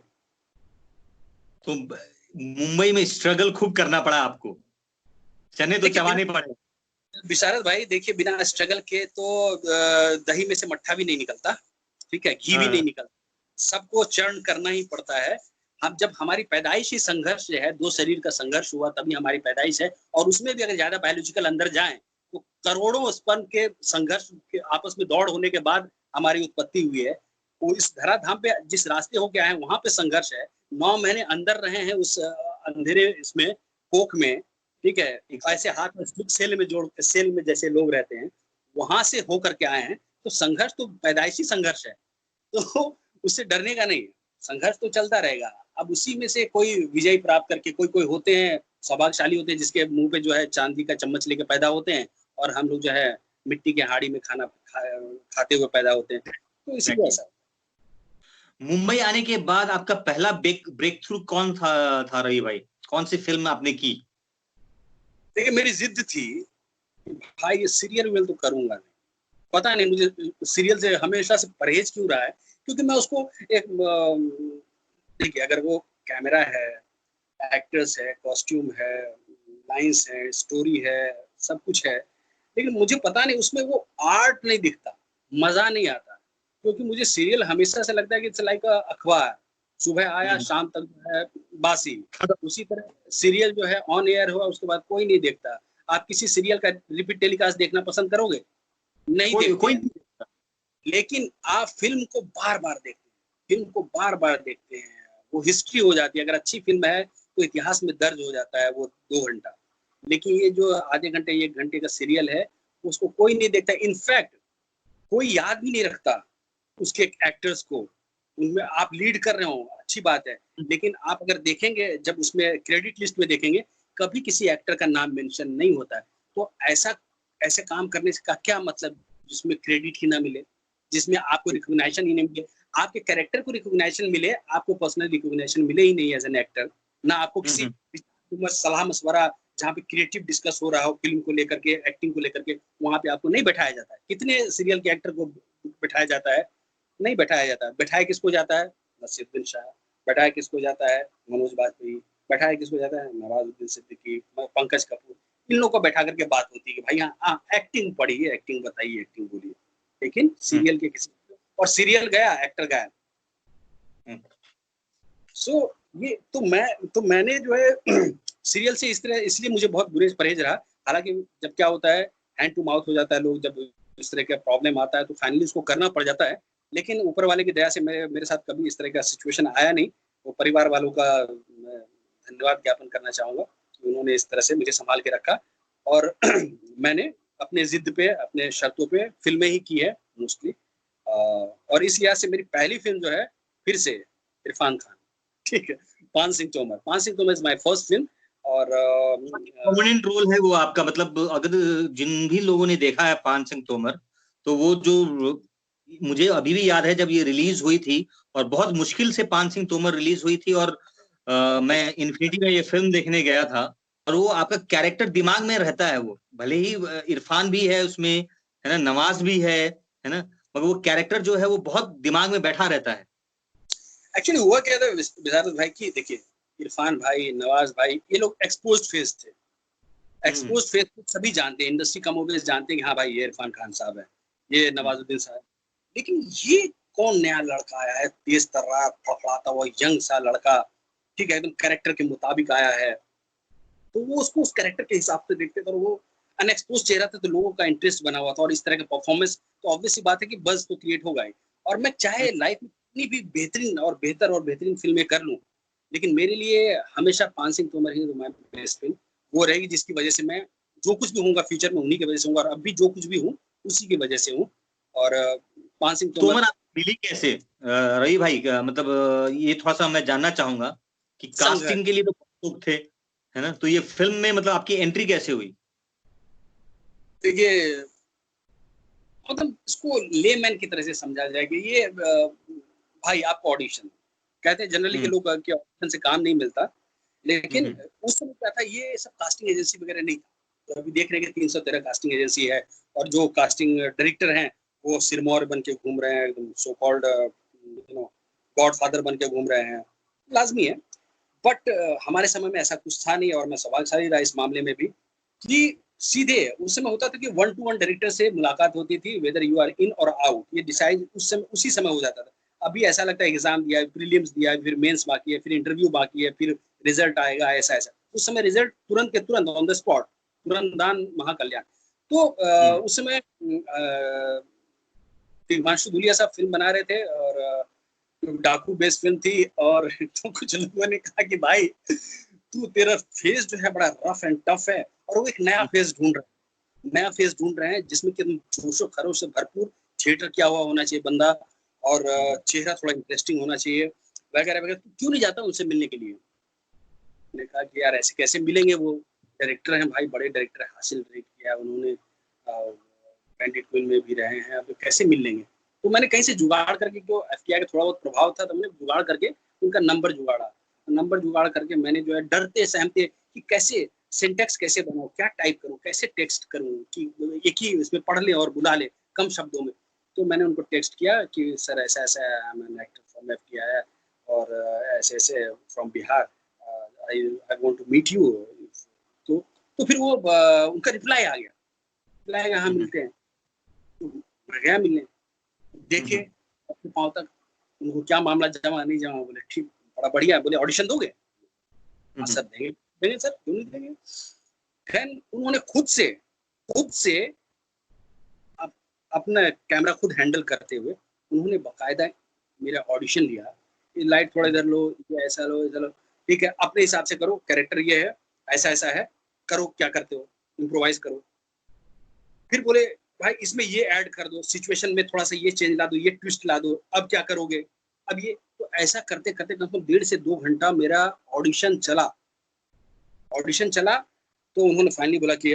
तो मुंबई में स्ट्रगल खूब करना पड़ा आपको, चने तो चबाने पड़े। विशारद भाई देखिए, बिना स्ट्रगल के तो दही में से मट्ठा भी नहीं निकलता, ठीक है, घी भी नहीं निकलता, सबको चर्ण करना ही पड़ता है। हम जब हमारी पैदाइश ही संघर्ष है, दो शरीर का संघर्ष हुआ तभी हमारी पैदाइश है, और उसमें भी अगर ज्यादा बायोलॉजिकल अंदर जाएं तो करोड़ों स्पर्म के संघर्ष के आपस में दौड़ होने के बाद हमारी उत्पत्ति हुई है। वो इस धराधाम पे जिस रास्ते होके आए हैं वहां पे संघर्ष है। 9 महीने अंदर रहे हैं उस अंधेरे इसमें, कोख में, ठीक है, ऐसे हाथ में सेल में जोड़, सेल में जैसे लोग रहते हैं, वहां से होकर के आए हैं। तो संघर्ष तो पैदाइशी संघर्ष है, तो उससे डरने का नहीं है, संघर्ष तो चलता रहेगा। अब उसी में से कोई विजय प्राप्त करके, कोई कोई होते हैं सौभाग्यशाली होते हैं जिसके मुंह पे जो है चांदी का चम्मच लेके पैदा होते हैं, और हम लोग जो है मिट्टी के हाड़ी में खाना खाते हुए पैदा होते हैं। तो इसी वजह से मुंबई आने के बाद आपका पहला ब्रेक थ्रू कौन था रवि भाई? कौन सी फिल्म आपने की? देखिए मेरी जिद थी भाई ये सीरियल वेल तो करूंगा नहीं, पता नहीं मुझे सीरियल से हमेशा से परहेज क्यों रहा है, क्योंकि मैं उसको एक देखिए, अगर वो कैमरा है, एक्टर्स है, कॉस्ट्यूम है, लाइंस है, स्टोरी है, सब कुछ है, लेकिन मुझे पता नहीं उसमें वो आर्ट नहीं दिखता, मजा नहीं आता। क्योंकि मुझे सीरियल हमेशा से लगता है कि इट्स लाइक अखबार, सुबह आया शाम तक जो है बासी। उसी तरह सीरियल जो है ऑन एयर हुआ उसके बाद कोई नहीं देखता। आप किसी सीरियल का रिपीट टेलीकास्ट देखना पसंद करोगे? नहीं देखते। लेकिन आप फिल्म को बार बार देखते हैं, फिल्म को बार बार देखते हैं, वो हिस्ट्री हो जाती है। अगर अच्छी फिल्म है तो इतिहास में दर्ज हो जाता है वो 2 घंटा। लेकिन ये जो आधे घंटे 1 घंटे का सीरियल है उसको कोई नहीं देखता। इनफैक्ट कोई याद भी नहीं रखता उसके एक्टर्स को। उनमें आप लीड कर रहे हो, अच्छी बात है, लेकिन आप अगर देखेंगे, जब उसमें क्रेडिट लिस्ट में देखेंगे, कभी किसी एक्टर का नाम मेंशन नहीं होता है। तो ऐसे काम करने का क्या मतलब जिसमें क्रेडिट ही ना मिले, जिसमें आपको रिकॉग्निशन ही नहीं मिले, आपके कैरेक्टर को रिकॉग्निशन मिले, आपको पर्सनल रिकॉग्निशन मिले ही नहीं एज एन एक्टर। ना आपको किसी सलाह मशवरा जहाँ पे क्रिएटिव डिस्कस हो रहा हो फिल्म को लेकर के, एक्टिंग को लेकर के, वहां पे आपको नहीं बैठाया जाता है। कितने सीरियल के एक्टर को बिठाया जाता है? नहीं बैठाया जाता। बैठाया किसको जाता है? नसीरुद्दीन शाह। बैठाया किसको जाता है? मनोज बाजपेयी। बैठाया किसको जाता है? नवाजुद्दीन सिद्दीकी, पंकज कपूर। इन लोगों को बैठा करके बात होती है कि भाई हाँ एक्टिंग पढ़िए, एक्टिंग बताइए, एक्टिंग बोलिए। लेकिन सीरियल के किसी, और सीरियल गया, एक्टर गायब। सो ये तो मैंने जो है सीरियल से इस तरह, इसलिए मुझे बहुत बुरे परहेज रहा। हालांकि जब क्या होता है, हैंड टू माउथ हो जाता है, लोग जब इस तरह का प्रॉब्लम आता है तो फाइनली उसको करना पड़ जाता है। लेकिन ऊपर वाले की दया से मेरे साथ कभी इस तरह का सिचुएशन आया नहीं। वो परिवार वालों का मैं धन्यवाद ज्ञापन करना चाहूंगा कि उन्होंने इस तरह से मुझे संभाल के रखा। और मैंने अपने जिद पे, अपने शर्तों पे फिल्में ही की है मोस्टली। और इस लिहाज से मेरी पहली फिल्म जो है फिर से इरफान खान, ठीक है, पान सिंह तोमर। पान Singh Tomar is my first film. और प्रोमिनेंट रोल है वो आपका, मतलब अगर जिन भी लोगों ने देखा है पान सिंह तोमर, तो वो जो मुझे अभी भी याद है जब ये रिलीज हुई थी, और बहुत मुश्किल से पान सिंह तोमर रिलीज हुई थी, और मैं इन्फिनिटी में ये फिल्म देखने गया था, और वो आपका कैरेक्टर दिमाग में रहता है। वो भले ही इरफान भी है उसमें, है ना, नवाज भी है ना, मगर वो कैरेक्टर जो है वो बहुत दिमाग में बैठा रहता है। एक्चुअली हुआ क्या था विशारद भाई की, देखिए इरफान भाई, नवाज भाई, ये लोग एक्सपोज्ड फेस थे। एक्सपोज्ड फेस सभी जानते हैं, इंडस्ट्री कमोबेश जानते हैं कि हाँ भाई ये इरफान खान साहब है, ये नवाजुद्दीन साहब। लेकिन ये कौन नया लड़का आया है, तेज तर्रार फड़फड़ाता हुआ यंग सा लड़का, ठीक है, एकदम कैरेक्टर के मुताबिक आया है। तो वो उसको उस कैरेक्टर के हिसाब से देखते थे, और वो अनएक्सपोज चेहरा था तो लोगों का इंटरेस्ट बना हुआ था। और इस तरह का परफॉर्मेंस तो ऑब्वियस सी बात है कि बज़ तो क्रिएट होगा ही। और मैं चाहे लाइफ में कितनी भी बेहतरीन और बेहतरीन फिल्में कर लूं, लेकिन मेरे लिए हमेशा पान सिंह तोमर ही माय बेस्ट फिल्म वो रहेगी, जिसकी वजह से मैं जो कुछ भी होऊंगा फ्यूचर में उन्हीं की वजह से होऊंगा, और अब भी जो कुछ भी हूँ उसी की वजह से हूँ। और पान सिंह तोमर तोमर आप मिली कैसे रवि भाई? मतलब ये थोड़ा सा मैं जानना चाहूंगा कि संघर्ष। कास्टिंग के लिए तो बहुत लोग थे, है ना, तो ये फिल्म में मतलब आपकी एंट्री कैसे हुई? देखिए मतलब इसको लेमैन की तरह से समझा जाए कि ये भाई आपको ऑडिशन कहते हैं, जनरली के लोग कि ऑडिशन से काम नहीं मिलता। लेकिन हम्म उस समय क्या था, ये सब कास्टिंग एजेंसी वगैरह नहीं था। तो अभी देख रहे हैं कि 313 कास्टिंग एजेंसी है, और जो कास्टिंग डायरेक्टर हैं वो सिरमौर बन के घूम रहे हैं, एकदम सो कॉल्ड गॉडफादर बन के घूम रहे हैं, लाजमी है। बट हमारे समय में ऐसा कुछ था नहीं, और मैं सवालशाली रहा इस मामले में भी कि सीधे उस समय होता था कि 1-to-1 डायरेक्टर से मुलाकात होती थी, वेदर यू आर इन और आउट, ये डिसाइड उस समय उसी समय हो जाता था। अभी ऐसा लगता है एग्जाम दिया है, प्रीलिम्स दिया है, फिर मेंस बाकी है, फिर इंटरव्यू बाकी है, फिर रिजल्ट आएगा, ऐसा ऐसा। उस समय रिजल्ट तुरंत के तुरंत ऑन द स्पॉट, तुरंत दान महाकल्याण। तो हम्म उस समय हिमांशु धुलिया साहब फिल्म बना रहे थे, और डाकू बेस्ड फिल्म थी। और तो कुछ लोगों ने कहा कि भाई तू, तेरा फेस जो है बड़ा रफ एंड टफ है, और वो एक नया फेस ढूंढ रहे हैं, नया फेस ढूंढ रहे हैं जिसमें कि जोशो खरोश से भरपूर थिएटर किया हुआ होना चाहिए बंदा, और चेहरा थोड़ा इंटरेस्टिंग होना चाहिए, वगैरह वगैरह। तू क्यों नहीं जाता उनसे मिलने के लिए? मैंने कहा कि यार ऐसे कैसे मिलेंगे, वो डायरेक्टर हैं भाई, बड़े डायरेक्टर, हासिल डायरेक्ट किया उन्होंने, बैंडिट क्वीन में भी रहे हैं, अब कैसे मिल लेंगे? तो मैंने कहीं से जुगाड़ करके, जो एफटीआई का थोड़ा बहुत प्रभाव था, तो मैंने जुगाड़ करके उनका नंबर जुगाड़ करके मैंने जो है डरते सहमते कि कैसे सिंटेक्स कैसे बनाऊं, क्या टाइप करूं, कैसे टेक्स्ट करूं कि एक ही इसमें पढ़ ले और बुला ले कम शब्दों में। तो मैंने उनको टेक्स्ट किया कि सर ऐसा ऐसा है, I am an actor from FTI है, और ऐसे ऐसे from Bihar, I want to meet you. तो तो फिर वो उनका रिप्लाई आ गया, रिप्लाई हाँ मिलते हैं। तो मैं गया मिलने, देखे अपने पाँव तक, उनको क्या मामला, जमा नहीं जमा, बोले ठीक, बड़ा बढ़िया। बोले ऑडिशन दोगे? हाँ सर देंगे। देंगे सर, क्यों नहीं देंगे। फिर उन्होंने खुद से अपना कैमरा खुद हैंडल करते हुए उन्होंने बाकायदा मेरा ऑडिशन लिया। ये लाइट थोड़ा इधर लो, ये ऐसा लो, इधर लो, ठीक है, अपने हिसाब से करो, कैरेक्टर ये है, ऐसा ऐसा है, करो क्या करते हो, इम्प्रोवाइज करो। फिर बोले भाई इसमें ये ऐड कर दो, सिचुएशन में थोड़ा सा ये चेंज ला दो, ये ट्विस्ट ला दो, अब क्या करोगे, अब ये। तो ऐसा करते करते कम 1.5 से 2 घंटा मेरा ऑडिशन चला। तो उन्होंने फाइनली बोला कि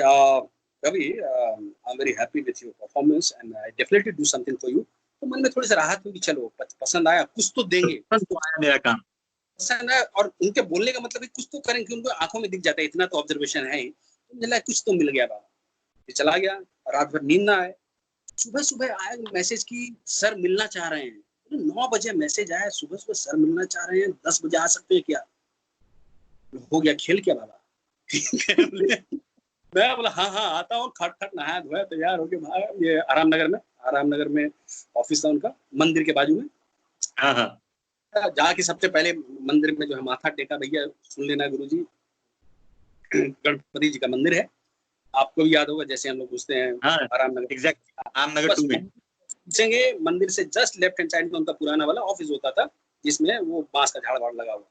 Ravi, I am very happy with your performance and I definitely do something for you. तो मन में थोड़ी सी राहत हुई कि चलो पसंद आया, कुछ तो देंगे, कुछ तो आया मेरा काम। पसंद आया। और उनके बोलने का मतलब कुछ तो करेंगे, उनको आंखों में दिख जाता है, इतना तो ऑब्जर्वेशन है ही। तो मुझे लगा कुछ तो मिल गया बाबा। ये चला गया, रात भर नींद ना आए, सुबह सुबह आया मैसेज की सर मिलना चाह रहे हैं। 9 बजे मैसेज आया, सुबह सुबह सर मिलना चाह रहे हैं, 10 बजे आ सकते हैं क्या? हो गया खेल क्या बाबा? मैं बोला हाँ हाँ आता हूँ, खट खट नहाया धोया तैयार होके भाई ये आराम नगर में ऑफिस था उनका, मंदिर के बाजू में। हाँ हाँ जाके सबसे पहले मंदिर में जो है माथा टेका, भैया सुन लेना गुरुजी, गणपति जी का मंदिर है, आपको भी याद होगा जैसे हम लोग घुसते हैं हाँ, आराम नगर। एग्जैक्ट रामनगर बस 2 में। घुसेंगे मंदिर से जस्ट लेफ्ट हैंड साइड में उनका पुराना वाला ऑफिस होता था, जिसमें वो बांस का झाड़ वाड़ लगा हुआ।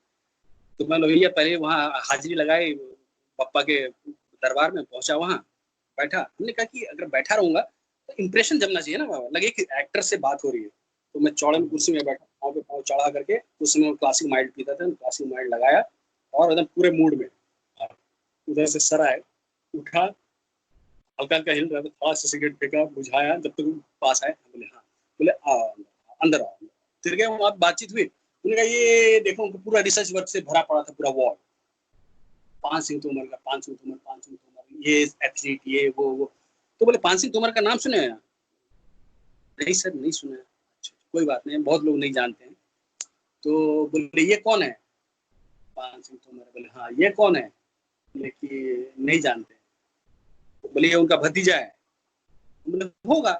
तो मैं भैया पहले वहाँ हाजिरी लगाई, पप्पा के दरबार में पहुंचा, वहाँ बैठा। हमने कहा कि अगर बैठा रहूंगा तो इंप्रेशन जमना चाहिए ना बाबा, लगे कि एक्टर से बात हो रही है। तो मैं चौड़े में कुर्सी में बैठा, पाँव पे पाँव चढ़ा करके, उस समय क्लासिक माइल्ड पीता था, क्लासिक माइल्ड लगाया और एकदम पूरे मूड में। उधर से सर आए, उठा, हल्का हल्का हिल रहा था, थोड़ा सा सिगरेट फेंका, बुझाया, जब तक पास आए बोले हाँ, बोले अंदर आओ। फिर गए, वहाँ बातचीत हुई। उन्होंने कहा ये देखो पूरा रिसर्च वर्क से भरा पड़ा था पूरा वॉल, 5 सिंह तोमर का, 5 सिंह तोमर, ये एथलीट, ये वो। तो बोले 5 सिंह तोमर का नाम सुने हैं? नहीं सर नहीं सुना है। अच्छा कोई बात नहीं, बहुत लोग नहीं जानते हैं। तो बोले ये कौन है 5 सिंह तोमर? बोले हाँ ये कौन है? बोले कि नहीं जानते। बोले ये उनका भतीजा है। बोले होगा।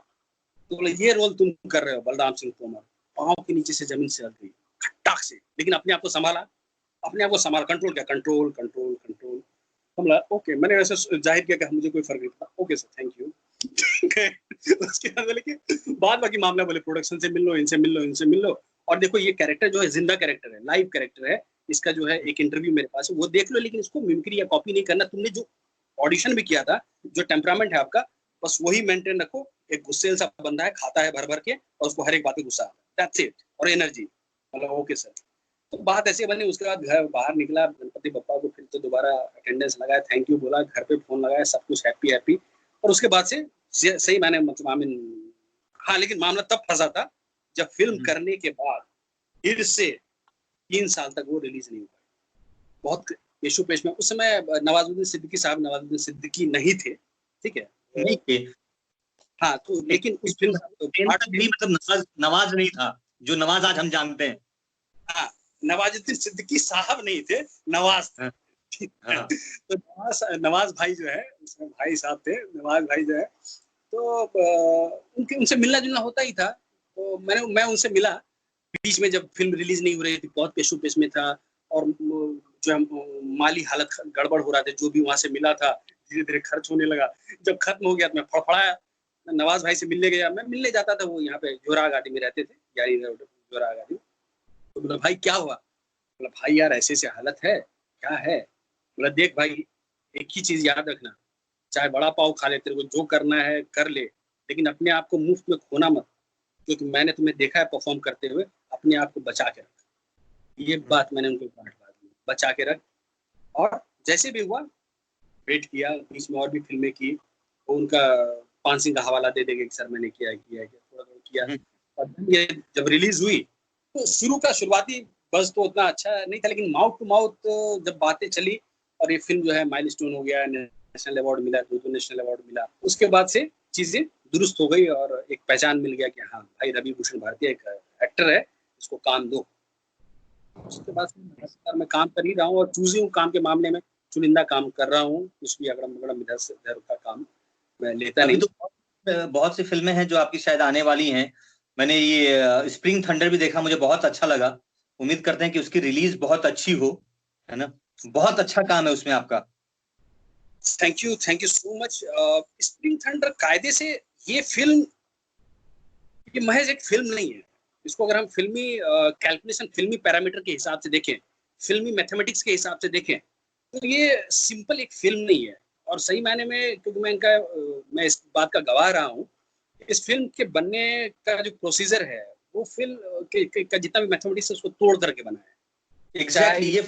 तो बोले ये रोल तुम कर रहे हो बलराम सिंह तोमर। पाँव के नीचे से जमीन से हट गई खट्टाक से, लेकिन अपने आप को संभाला, अपने आप को संभाल, कंट्रोल किया, कंट्रोल कंट्रोल कंट्रोल। हम बोला ओके, मैंने वैसे जाहिर किया कि मुझे कोई फर्क नहीं पड़ा, ओके सर थैंक यू। उसके बाद बोले कि बाद बाकी मामला, बोले प्रोडक्शन से मिल लो, इनसे मिल लो, इनसे मिल लो। और देखो ये कैरेक्टर जो है जिंदा कैरेक्टर है, लाइव कैरेक्टर है। इसका जो है एक इंटरव्यू मेरे पास है, वो देख लो, लेकिन इसको मिमिक्री या कॉपी नहीं करना। तुमने जो ऑडिशन भी किया था, जो टेम्परामेंट है आपका, बस वही मेंटेन रखो। एक गुस्सेल सा बंदा है, खाता है भर भर के, और उसको हर एक बात पे गुस्सा आता है, दैट्स इट। और एनर्जी, मतलब ओके सर। तो बात ऐसे बनी, उसके बाद घर बाहर निकला, गणपति बप्पा को फिर तो दोबारा अटेंडेंस लगाया, थैंक यू बोला, घर पे फोन लगाया, सब कुछ हैप्पी हैप्पी। और उसके बाद से सही मैंने मतलब आई मीन, हाँ लेकिन मामला तब फंसा था जब फिल्म करने के बाद फिर से 3 साल तक वो रिलीज नहीं हुआ। बहुत पेशो पेश में, उस समय नवाजुद्दीन सिद्दीकी साहब, नवाजुद्दीन सिद्दीकी नहीं थे, ठीक है। नहीं थे। हाँ तो लेकिन उस फिल्म भी मतलब नवाज नवाज नहीं था जो नवाज आज हम जानते हैं। हाँ, नवाजुद्दीन सिद्दीकी साहब नहीं थे, नवाज थे। हाँ, हाँ। तो नवाज भाई जो है, उसमें भाई साहब थे, नवाज भाई जो है, तो उनके उनसे मिलना जुलना होता ही था। तो मैं उनसे मिला बीच में, जब फिल्म रिलीज नहीं हो रही थी, बहुत पेशो पेश में था, और जो है माली हालत गड़बड़ हो रहा था, जो भी वहां से मिला था धीरे धीरे खर्च होने लगा। जब खत्म हो गया तो मैं फड़फड़ाया, नवाज भाई से मिलने गया। मैं मिलने जाता था, वो यहाँ पे जोरा घाटी में रहते थे, यारी जोरा घाटी। तो बोला भाई क्या हुआ? बोला भाई यार ऐसे ऐसे हालत है। क्या है? बोला देख भाई, एक ही चीज याद रखना, चाहे बड़ा पाव खा ले, तेरे को जो करना है कर ले, लेकिन अपने आप को मुफ्त में खोना मत, क्योंकि मैंने तुम्हें देखा है परफॉर्म करते हुए, अपने आप को बचा के रख। ये बात मैंने उनको बचा के रख। और जैसे भी हुआ, वेट किया, बीच में और भी फिल्में की, तो उनका 5 सिंह का हवाला दे देंगे कि सर मैंने किया थोड़ा थोड़ा किया। और ये जब रिलीज हुई तो शुरू का शुरुआती बस तो उतना अच्छा नहीं था, लेकिन माउथ टू माउथ जब बातें चली, और ये फिल्म जो है माइलस्टोन हो गया, नेशनल अवार्ड मिला, 2 नेशनल अवार्ड मिला, उसके बाद से चीजें दुरुस्त हो गई और एक पहचान मिल गया कि हाँ भाई रवि भूषण भारती एक एक्टर है, इसको काम दो। उसके बाद लगातार मैं काम कर ही रहा हूँ, और चूजी हूँ काम के मामले में, चुनिंदा काम कर रहा हूँ, कुछ भी अगड़म बगड़म इधर से उधर का काम मैं लेता अभी नहीं। तो बहुत सी फिल्में हैं जो आपकी शायद आने वाली हैं। मैंने ये स्प्रिंग थंडर भी देखा, मुझे बहुत अच्छा लगा। उम्मीद करते हैं कि उसकी रिलीज बहुत अच्छी हो, है ना। बहुत अच्छा काम है उसमें आपका। Thank you so much. Spring thunder कायदे से ये फिल्म, ये महज एक फिल्म नहीं है। इसको अगर हम फिल्मी कैलकुलेशन, फिल्मी पैरामीटर के हिसाब से देखें, फिल्मी मैथमेटिक्स के हिसाब से देखें, तो ये सिंपल एक फिल्म नहीं है। और सही मायने में, क्योंकि मैं इस बात का गवाह रहा हूँ, इस फिल्म के बनने का जो प्रोसीजर है, वो फिल्म का जितना भी मैथमेटिक्स है उसको तोड़ करके बना है। एग्जैक्टली चाहे ये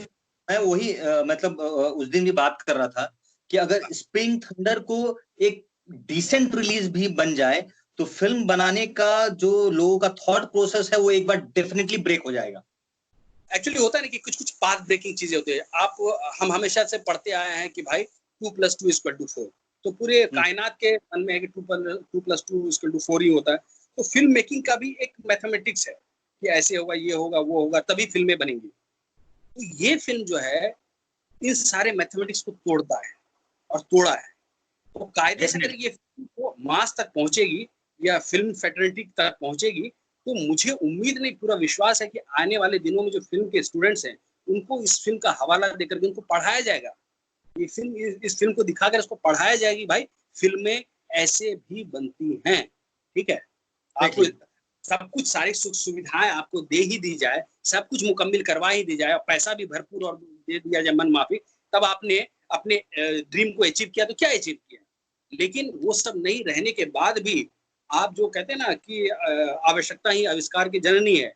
मैं वही मतलब उस दिन भी बात कर रहा था कि अगर स्प्रिंग थंडर को एक डिसेंट रिलीज भी बन जाए तो फिल्म बनाने का जो लोगों का थॉट प्रोसेस है वो एक बार डेफिनेटली ब्रेक हो जाएगा। एक्चुअली होता है ना कि कुछ कुछ पाथ ब्रेकिंग चीजें होती है। हम हमेशा से पढ़ते आए हैं कि भाई 2 + 2 = 4, तो पूरे कायनात के मन में है कि 2+2=4 ही होता है। तो फिल्म मेकिंग का भी एक मैथमेटिक्स है कि ऐसे होगा, ये होगा, वो होगा, तभी फिल्में बनेंगी। तो ये फिल्म जो है इन सारे मैथमेटिक्स को तोड़ता है और तोड़ा है। तो कायदे से अगर ये फिल्म को मास तक पहुंचेगी या फिल्म फेटर्निटी तक पहुंचेगी, तो मुझे उम्मीद नहीं, पूरा विश्वास है कि आने वाले दिनों में जो फिल्म के स्टूडेंट्स हैं, उनको इस फिल्म का हवाला देकर के उनको पढ़ाया जाएगा। ये फिल्म, इस फिल्म को दिखाकर उसको पढ़ाया जाएगी, भाई फिल्में ऐसे भी बनती हैं, ठीक है। आपको सब कुछ, सारी सुख सुविधाएं आपको दे ही दी जाए, सब कुछ मुकम्मिल करवा ही दी जाए और पैसा भी भरपूर और दे दिया जाए मन माफी, तब आपने अपने ड्रीम को अचीव किया। तो क्या अचीव किया? लेकिन वो सब नहीं रहने के बाद भी आप जो कहते हैं ना कि आवश्यकता ही आविष्कार की जननी है,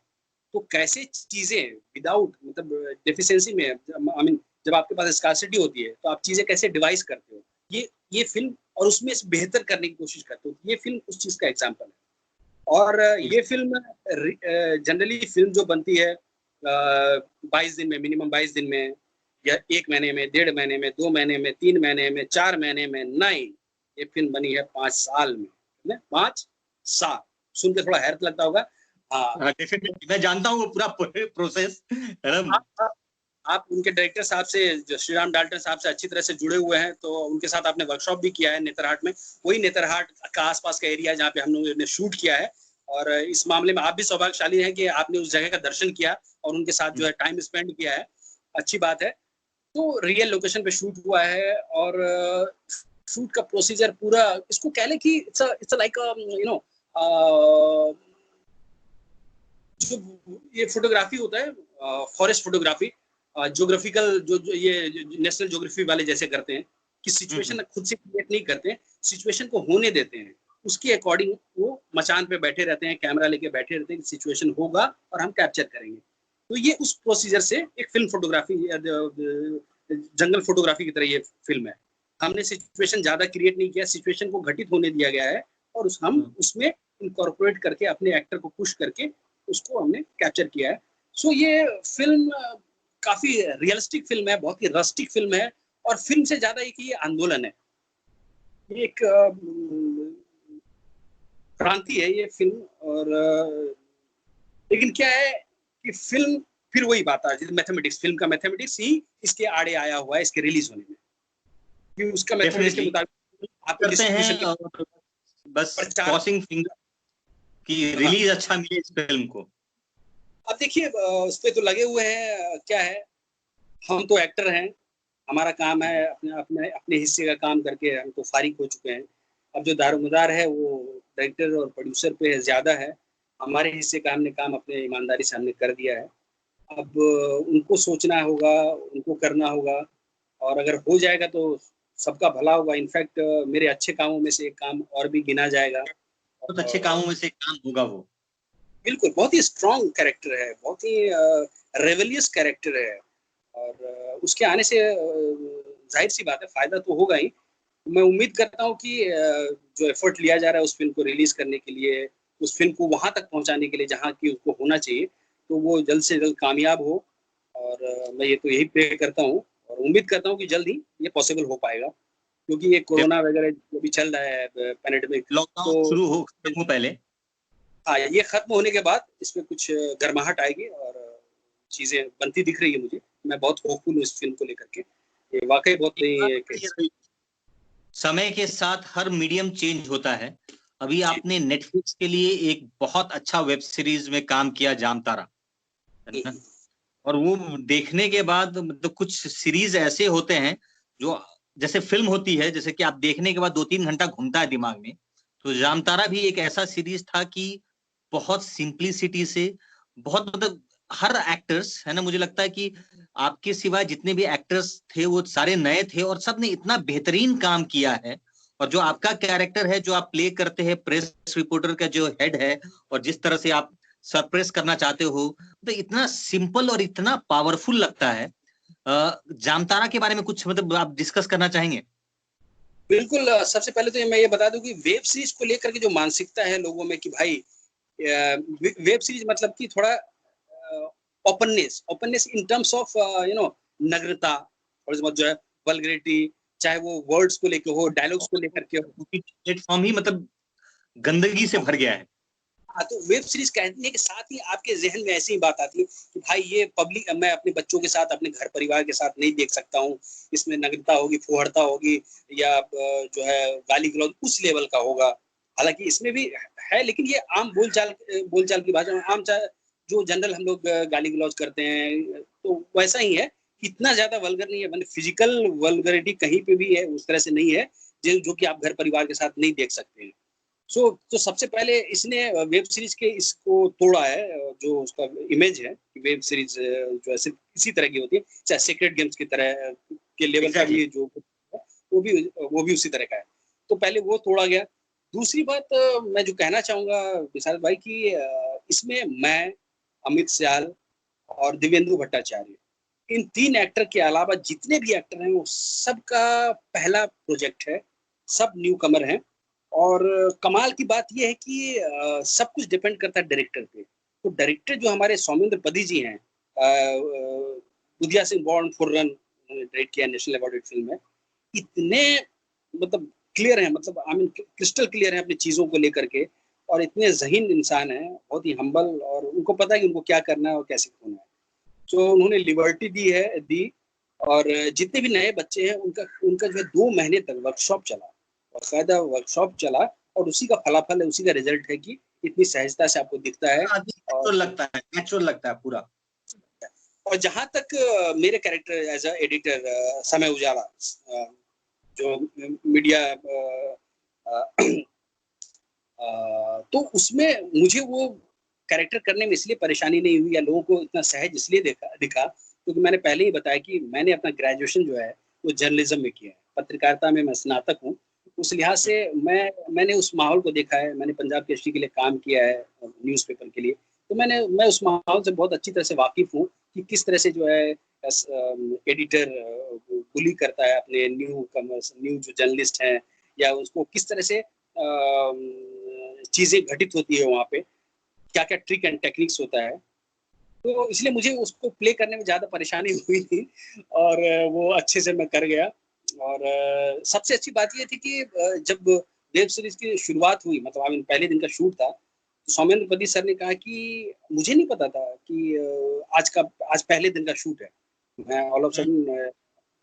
तो कैसे चीजें विदाउट मतलब डेफिशिएंसी में, आई मीन जब आपके पास स्कार्सिटी होती है तो आप चीजें कैसे डिवाइस करते हो, ये फिल्म, और उसमें बेहतर करने की कोशिश करते हो। ये फिल्म उस चीज का एग्जाम्पल है। और ये फिल्म जनरली फिल्म जो बनती है 22 दिन में, मिनिमम 22 दिन में, या 1 महीने में, 1.5 महीने में, 2 महीने में, 3 महीने में, 4 महीने में, नहीं, ये फिल्म बनी है 5 साल में। 5 साल सुन के थोड़ा हैरत लगता होगा। हाँ, डेफिनेटली मैं जानता हूँ वो पूरा प्रोसेस है ना। आप उनके डायरेक्टर साहब से, जो श्रीराम डाल्टन साहब से अच्छी तरह से जुड़े हुए हैं, तो उनके साथ आपने वर्कशॉप भी किया है नेतरहाट में। वही नेतरहाट का आसपास का एरिया जहाँ पे हम लोगों ने शूट किया है, और इस मामले में आप भी सौभाग्यशाली हैं कि आपने उस जगह का दर्शन किया और उनके साथ जो है टाइम स्पेंड किया है। अच्छी बात है। तो रियल लोकेशन पे शूट हुआ है, और शूट का प्रोसीजर पूरा, इसको कह लें कि इट्स लाइक यू नो, जो ये फोटोग्राफी होता है, फॉरेस्ट फोटोग्राफी, ज्योग्राफिकल, जो ये नेशनल ज्योग्राफी वाले जैसे करते हैं कि सिचुएशन खुद से क्रिएट नहीं करते हैं, सिचुएशन को होने देते हैं, उसके अकॉर्डिंग वो मचान पे बैठे रहते हैं, कैमरा लेके बैठे रहते हैं कि सिचुएशन होगा और हम कैप्चर करेंगे। तो ये उस प्रोसीजर से एक फिल्म फोटोग्राफी, जंगल फोटोग्राफी की तरह ये फिल्म है। हमने सिचुएशन ज्यादा क्रिएट नहीं किया, सिचुएशन को घटित होने दिया गया है, और हम उसमें इनकॉर्पोरेट करके अपने एक्टर को पुश करके उसको हमने कैप्चर किया है। सो ये फिल्म काफी रियलिस्टिक फिल्म है, बहुत ही रस्टिक फिल्म है, और फिल्म से ज्यादा एक ये आंदोलन है, एक क्रांति है ये फिल्म। और लेकिन क्या है कि फिल्म फिर वही बात आ जाती है, मैथमेटिक्स, फिल्म का मैथमेटिक्स ही इसके आड़े आया हुआ है इसके रिलीज होने में, कि उसका मैथमेटिक्स के मुताबिक आपको डिस्ट्रीब्यूशन और बस क्रॉसिंग फिंगर कि रिलीज अच्छा मिले इस फिल्म को। अब देखिए उस पे तो लगे हुए हैं, क्या है, हम तो एक्टर हैं, हमारा काम है अपने हिस्से का काम करके हम तो फारिग हो चुके हैं। अब जो दारोमदार है वो डायरेक्टर और प्रोड्यूसर पे ज्यादा है, हमारे हिस्से का हमने काम अपने ईमानदारी से हमने कर दिया है। अब उनको सोचना होगा, उनको करना होगा, और अगर हो जाएगा तो सबका भला होगा। इनफैक्ट मेरे अच्छे कामों में से एक काम और भी गिना जाएगा। बहुत अच्छे कामों में से एक काम होगा वो। बिल्कुल, बहुत ही स्ट्रॉन्ग कैरेक्टर है, बहुत ही रेवेलियस कैरेक्टर है, और उसके आने से जाहिर सी बात है फायदा तो होगा ही। मैं उम्मीद करता हूँ कि जो एफर्ट लिया जा रहा है उस फिल्म को रिलीज करने के लिए, उस फिल्म को वहां तक पहुंचाने के लिए जहाँ की उसको होना चाहिए, तो वो जल्द से जल्द कामयाब हो। और मैं ये तो यही प्रे करता हूँ और उम्मीद करता हूँ कि जल्द ही ये पॉसिबल हो पाएगा, क्योंकि ये कोरोना वगैरह जो भी चल रहा है पैंडेमिक, लॉकडाउन शुरू हो पहले, हाँ, ये खत्म होने के बाद इसमें कुछ गर्माहट आएगी और चीजें बनती दिख रही है मुझे। मैं बहुत होपफुल हूँ इस फिल्म को लेकर के, ये वाकई बहुत समय के साथ हर मीडियम चेंज होता है। अभी आपने नेटफ्लिक्स के लिए एक बहुत अच्छा वेब सीरीज में काम किया, जामतारा, है ना? और वो देखने के बाद मतलब कुछ सीरीज ऐसे होते हैं जो जैसे फिल्म होती है, जैसे कि आप देखने के बाद 2-3 घंटा घूमता है दिमाग में, तो जामतारा भी एक ऐसा सीरीज था कि बहुत सिंपलिसिटी से, बहुत मतलब हर एक्टर्स, है ना, मुझे लगता है कि आपके सिवाय जितने भी एक्टर्स थे वो सारे नए थे और सबने इतना बेहतरीन काम किया है। और जो आपका कैरेक्टर है जो आप प्ले करते हैं, प्रेस रिपोर्टर का जो हेड है, और जिस तरह से आप सरप्रेस करना चाहते हो, तो इतना सिंपल और इतना पावरफुल लगता है। जामतारा के बारे में कुछ मतलब आप डिस्कस करना चाहेंगे? बिल्कुल, सबसे पहले तो मैं ये बता दूं कि वेब सीरीज को लेकर के जो मानसिकता है लोगों में कि भाई वेब सीरीज मतलब कि थोड़ा ओपननेस इन टर्म्स ऑफ नग्नता, और जो है वल्गरिटी, चाहे वो वर्ड्स को लेकर हो, डायलॉग्स को लेकर के हो। प्लेटफॉर्म ही मतलब गंदगी से भर गया है। हाँ, तो वेब सीरीज कहने के साथ ही आपके जहन में ऐसी ही बात आती है कि भाई ये पब्लिक, मैं अपने बच्चों के साथ, अपने घर परिवार के साथ नहीं देख सकता हूँ, इसमें नग्नता होगी, फुहड़ता होगी, या जो है गाली गलौज उस लेवल का होगा। हालांकि इसमें भी है, लेकिन ये आम बोलचाल की भाषा में, जो जनरल हम लोग गाली गलौज करते हैं, तो वैसा ही है। इतना ज्यादा वल्गर नहीं है, मतलब फिजिकल वल्गरिटी कहीं पे भी है उस तरह से नहीं है जो कि आप घर परिवार के साथ नहीं देख सकते हैं। तो सबसे पहले इसने वेब सीरीज के इसको तोड़ा है, जो उसका इमेज है कि वेब सीरीज जो है सिर्फ इसी तरह की होती है, चाहे सीक्रेट गेम्स की तरह के लेवल का भी जो वो भी उसी तरह का है। तो पहले वो तोड़ा गया। दूसरी बात मैं जो कहना चाहूंगा विशाल भाई की, इसमें मैं, अमित सियाल और दिव्येंदु भट्टाचार्य, इन 3 एक्टर के अलावा जितने भी एक्टर हैं वो सबका पहला प्रोजेक्ट है, सब न्यू कमर हैं। और कमाल की बात यह है कि सब कुछ डिपेंड करता है डायरेक्टर पे। तो डायरेक्टर जो हमारे सौमेंद्र पदी जी हैं, बुधिया सिंह बॉर्न फुर्रन डायरेक्ट किया नेशनल अवार्डेड फिल्म है, इतने मतलब क्लियर है, मतलब आई मीन क्रिस्टल क्लियर है अपनी चीजों को लेकर के, और इतने जहीन इंसान है, बहुत ही हम्बल, और उनको पता है कि उनको क्या करना है और कैसे होना है। तो उन्होंने लिबर्टी दी। और जितने भी नए बच्चे हैं उनका उनका जो है 2 महीने तक वर्कशॉप चला, बाकायदा वर्कशॉप चला, और उसी का फलाफल है, उसी का रिजल्ट है कि इतनी सहजता से आपको दिखता है और नेचुरल लगता है पूरा। और जहां तक मेरे कैरेक्टर एज अ एडिटर समय उजाला, जो मीडिया, तो उसमें मुझे वो कैरेक्टर करने में इसलिए परेशानी नहीं हुई, या लोगों को इतना सहज इसलिए दिखा क्योंकि मैंने पहले ही बताया कि मैंने अपना ग्रेजुएशन जो है वो जर्नलिज्म में किया है, पत्रकारिता में मैं स्नातक हूँ। उस लिहाज से मैंने उस माहौल को देखा है, मैंने पंजाब केसरी के लिए काम किया है न्यूज़पेपर के लिए, तो मैं उस माहौल से बहुत अच्छी तरह से वाकिफ हूँ कि किस तरह से जो है एडिटर बुली करता है अपने न्यू जो जर्नलिस्ट हैं, या उसको किस तरह से चीजें घटित होती है वहाँ पे, क्या क्या ट्रिक एंड टेक्निक्स होता है। तो इसलिए मुझे उसको प्ले करने में ज्यादा परेशानी हुई थी, और वो अच्छे से मैं कर गया। और सबसे अच्छी बात ये थी कि जब वेब सीरीज की शुरुआत हुई, मतलब आई मीन पहले दिन का शूट था, तो सौमेंद्र पदी सर ने कहा कि मुझे नहीं पता था कि आज पहले दिन का शूट है। मैं ऑल ऑफ सडन,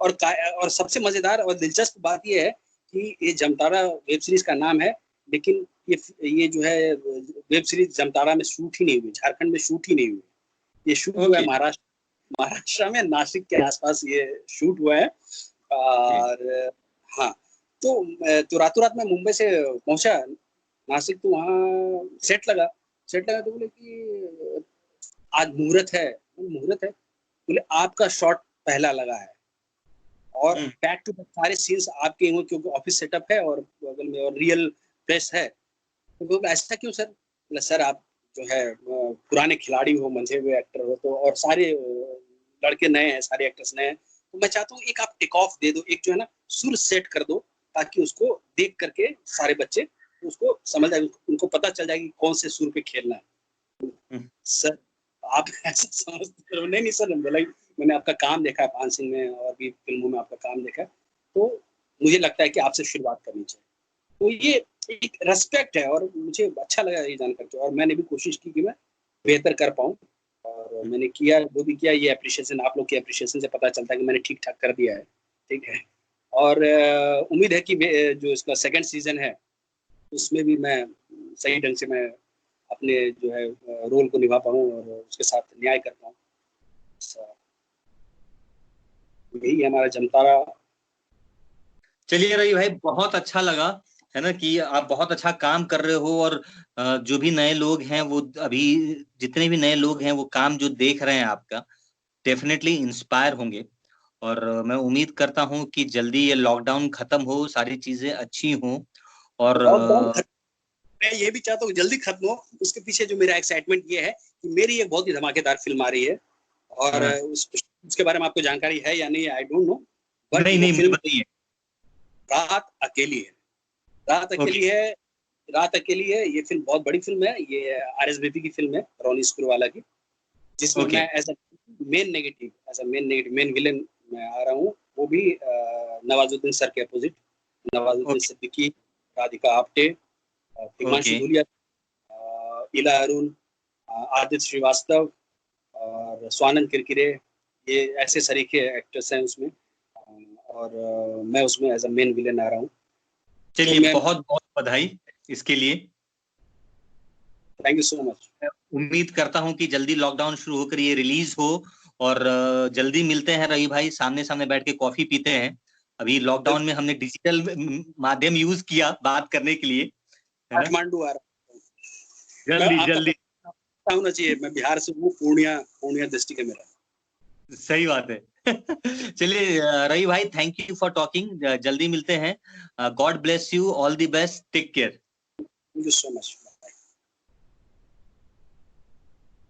और सबसे मजेदार और दिलचस्प बात यह है कि ये जमतारा वेब सीरीज का नाम है, लेकिन ये जो है वेब सीरीज जमतारा में शूट ही नहीं हुई, झारखंड में शूट ही नहीं हुई, ये शूट हुआ है महाराष्ट्र में, नासिक के आसपास ये शूट हुआ है। और हाँ, तो रातों रात मैं मुंबई से पहुंचा नासिक, तो वहाँ सेट लगा तो बोले कि आज मुहूर्त है, बोले आपका शॉट पहला लगा है, और बैक टू बैक सारे सीन्स आपके हों, क्योंकि ऑफिस सेटअप है और बगल में और रियल प्रेस है। तो ऐसा क्यों सर? बोला सर आप जो है पुराने खिलाड़ी हो, मंझे हुए एक्टर हो, तो और सारे लड़के नए हैं, सारे एक्टर्स नए हैं, तो मैं चाहता हूँ एक आप टेक ऑफ दे दो, एक जो है ना सुर सेट कर दो, ताकि उसको देख करके सारे बच्चे उसको समझ जाए, उनको पता चल जाए कि कौन से सुर पे खेलना है। सर आप ऐसा समझते? नहीं सर, बोला मैंने आपका काम देखा है पान सिंह में और भी फिल्मों में आपका काम देखा है, तो मुझे लगता है कि आपसे शुरुआत करनी चाहिए। तो ये एक रेस्पेक्ट है, और मुझे अच्छा लगा ये जान करके, और मैंने भी कोशिश की कि मैं बेहतर कर पाऊँ, और मैंने किया, जो भी किया, ये अप्रिशिएशन, आप लोग के अप्रिशिएशन से पता चलता है कि मैंने ठीक ठाक कर दिया है। ठीक है, और उम्मीद है कि जो इसका सेकंड सीजन है उसमें भी मैं सही ढंग से मैं अपने जो है रोल को निभा पाऊँ और उसके साथ न्याय कर पाऊँ। यही है हमारा जमतारा। चलिए रवि भाई, बहुत अच्छा लगा है ना कि आप बहुत अच्छा काम कर रहे हो, और जो भी नए लोग हैं, वो अभी जितने भी नए लोग हैं वो काम जो देख रहे हैं आपका, डेफिनेटली इंस्पायर होंगे। और मैं उम्मीद करता हूं कि जल्दी ये लॉकडाउन खत्म हो, सारी चीजें अच्छी हों, और लॉकडाउन मैं ये भी चाहता हूँ जल्दी खत्म हो। उसके पीछे जो मेरा एक्साइटमेंट ये है कि मेरी एक बहुत ही धमाकेदार फिल्म आ रही है, और उसके बारे में आपको जानकारी है या नहीं, आई डोंट नो, बट नहीं वो नहीं, फिल्म बताइए। रात अकेली है। रात अकेली है, ये फिल्म बहुत बड़ी फिल्म है, ये RSVP की फिल्म है, रोनी स्क्रूवाला की, जिसमें मैं as a main negative main villain मैं आ रहा हूँ। वो भी नवाजुद्दीन सर के अपोजिट, नवाजुद्दीन सिद्दीकी, राधिका आप्टे, हिमांशु धूलिया, इला अरुण, आदित्य श्रीवास्तव और स्वानंद किरकिरे, ये ऐसे सरीखे एक्टर्स हैं उसमें, और मैं उसमें एज अ मेन विलेन आ रहा हूँ। चलिए, बहुत बहुत बधाई इसके लिए। Thank you so much. उम्मीद करता हूँ कि जल्दी लॉकडाउन शुरू होकर ये रिलीज हो और जल्दी मिलते हैं रवि भाई, सामने सामने बैठ के कॉफी पीते हैं। अभी लॉकडाउन में हमने डिजिटल माध्यम यूज किया बात करने के लिए। काठमांडू आ रहा हूँ जल्दी जल्दी होना चाहिए। मैं बिहार से हूँ, पूर्णिया डिस्ट्रिक्ट है मेरा। सही बात है। चलिए रवि भाई, थैंक यू फॉर टॉकिंग। जल्दी मिलते हैं। God bless you, all the best, take care. Thank you so much.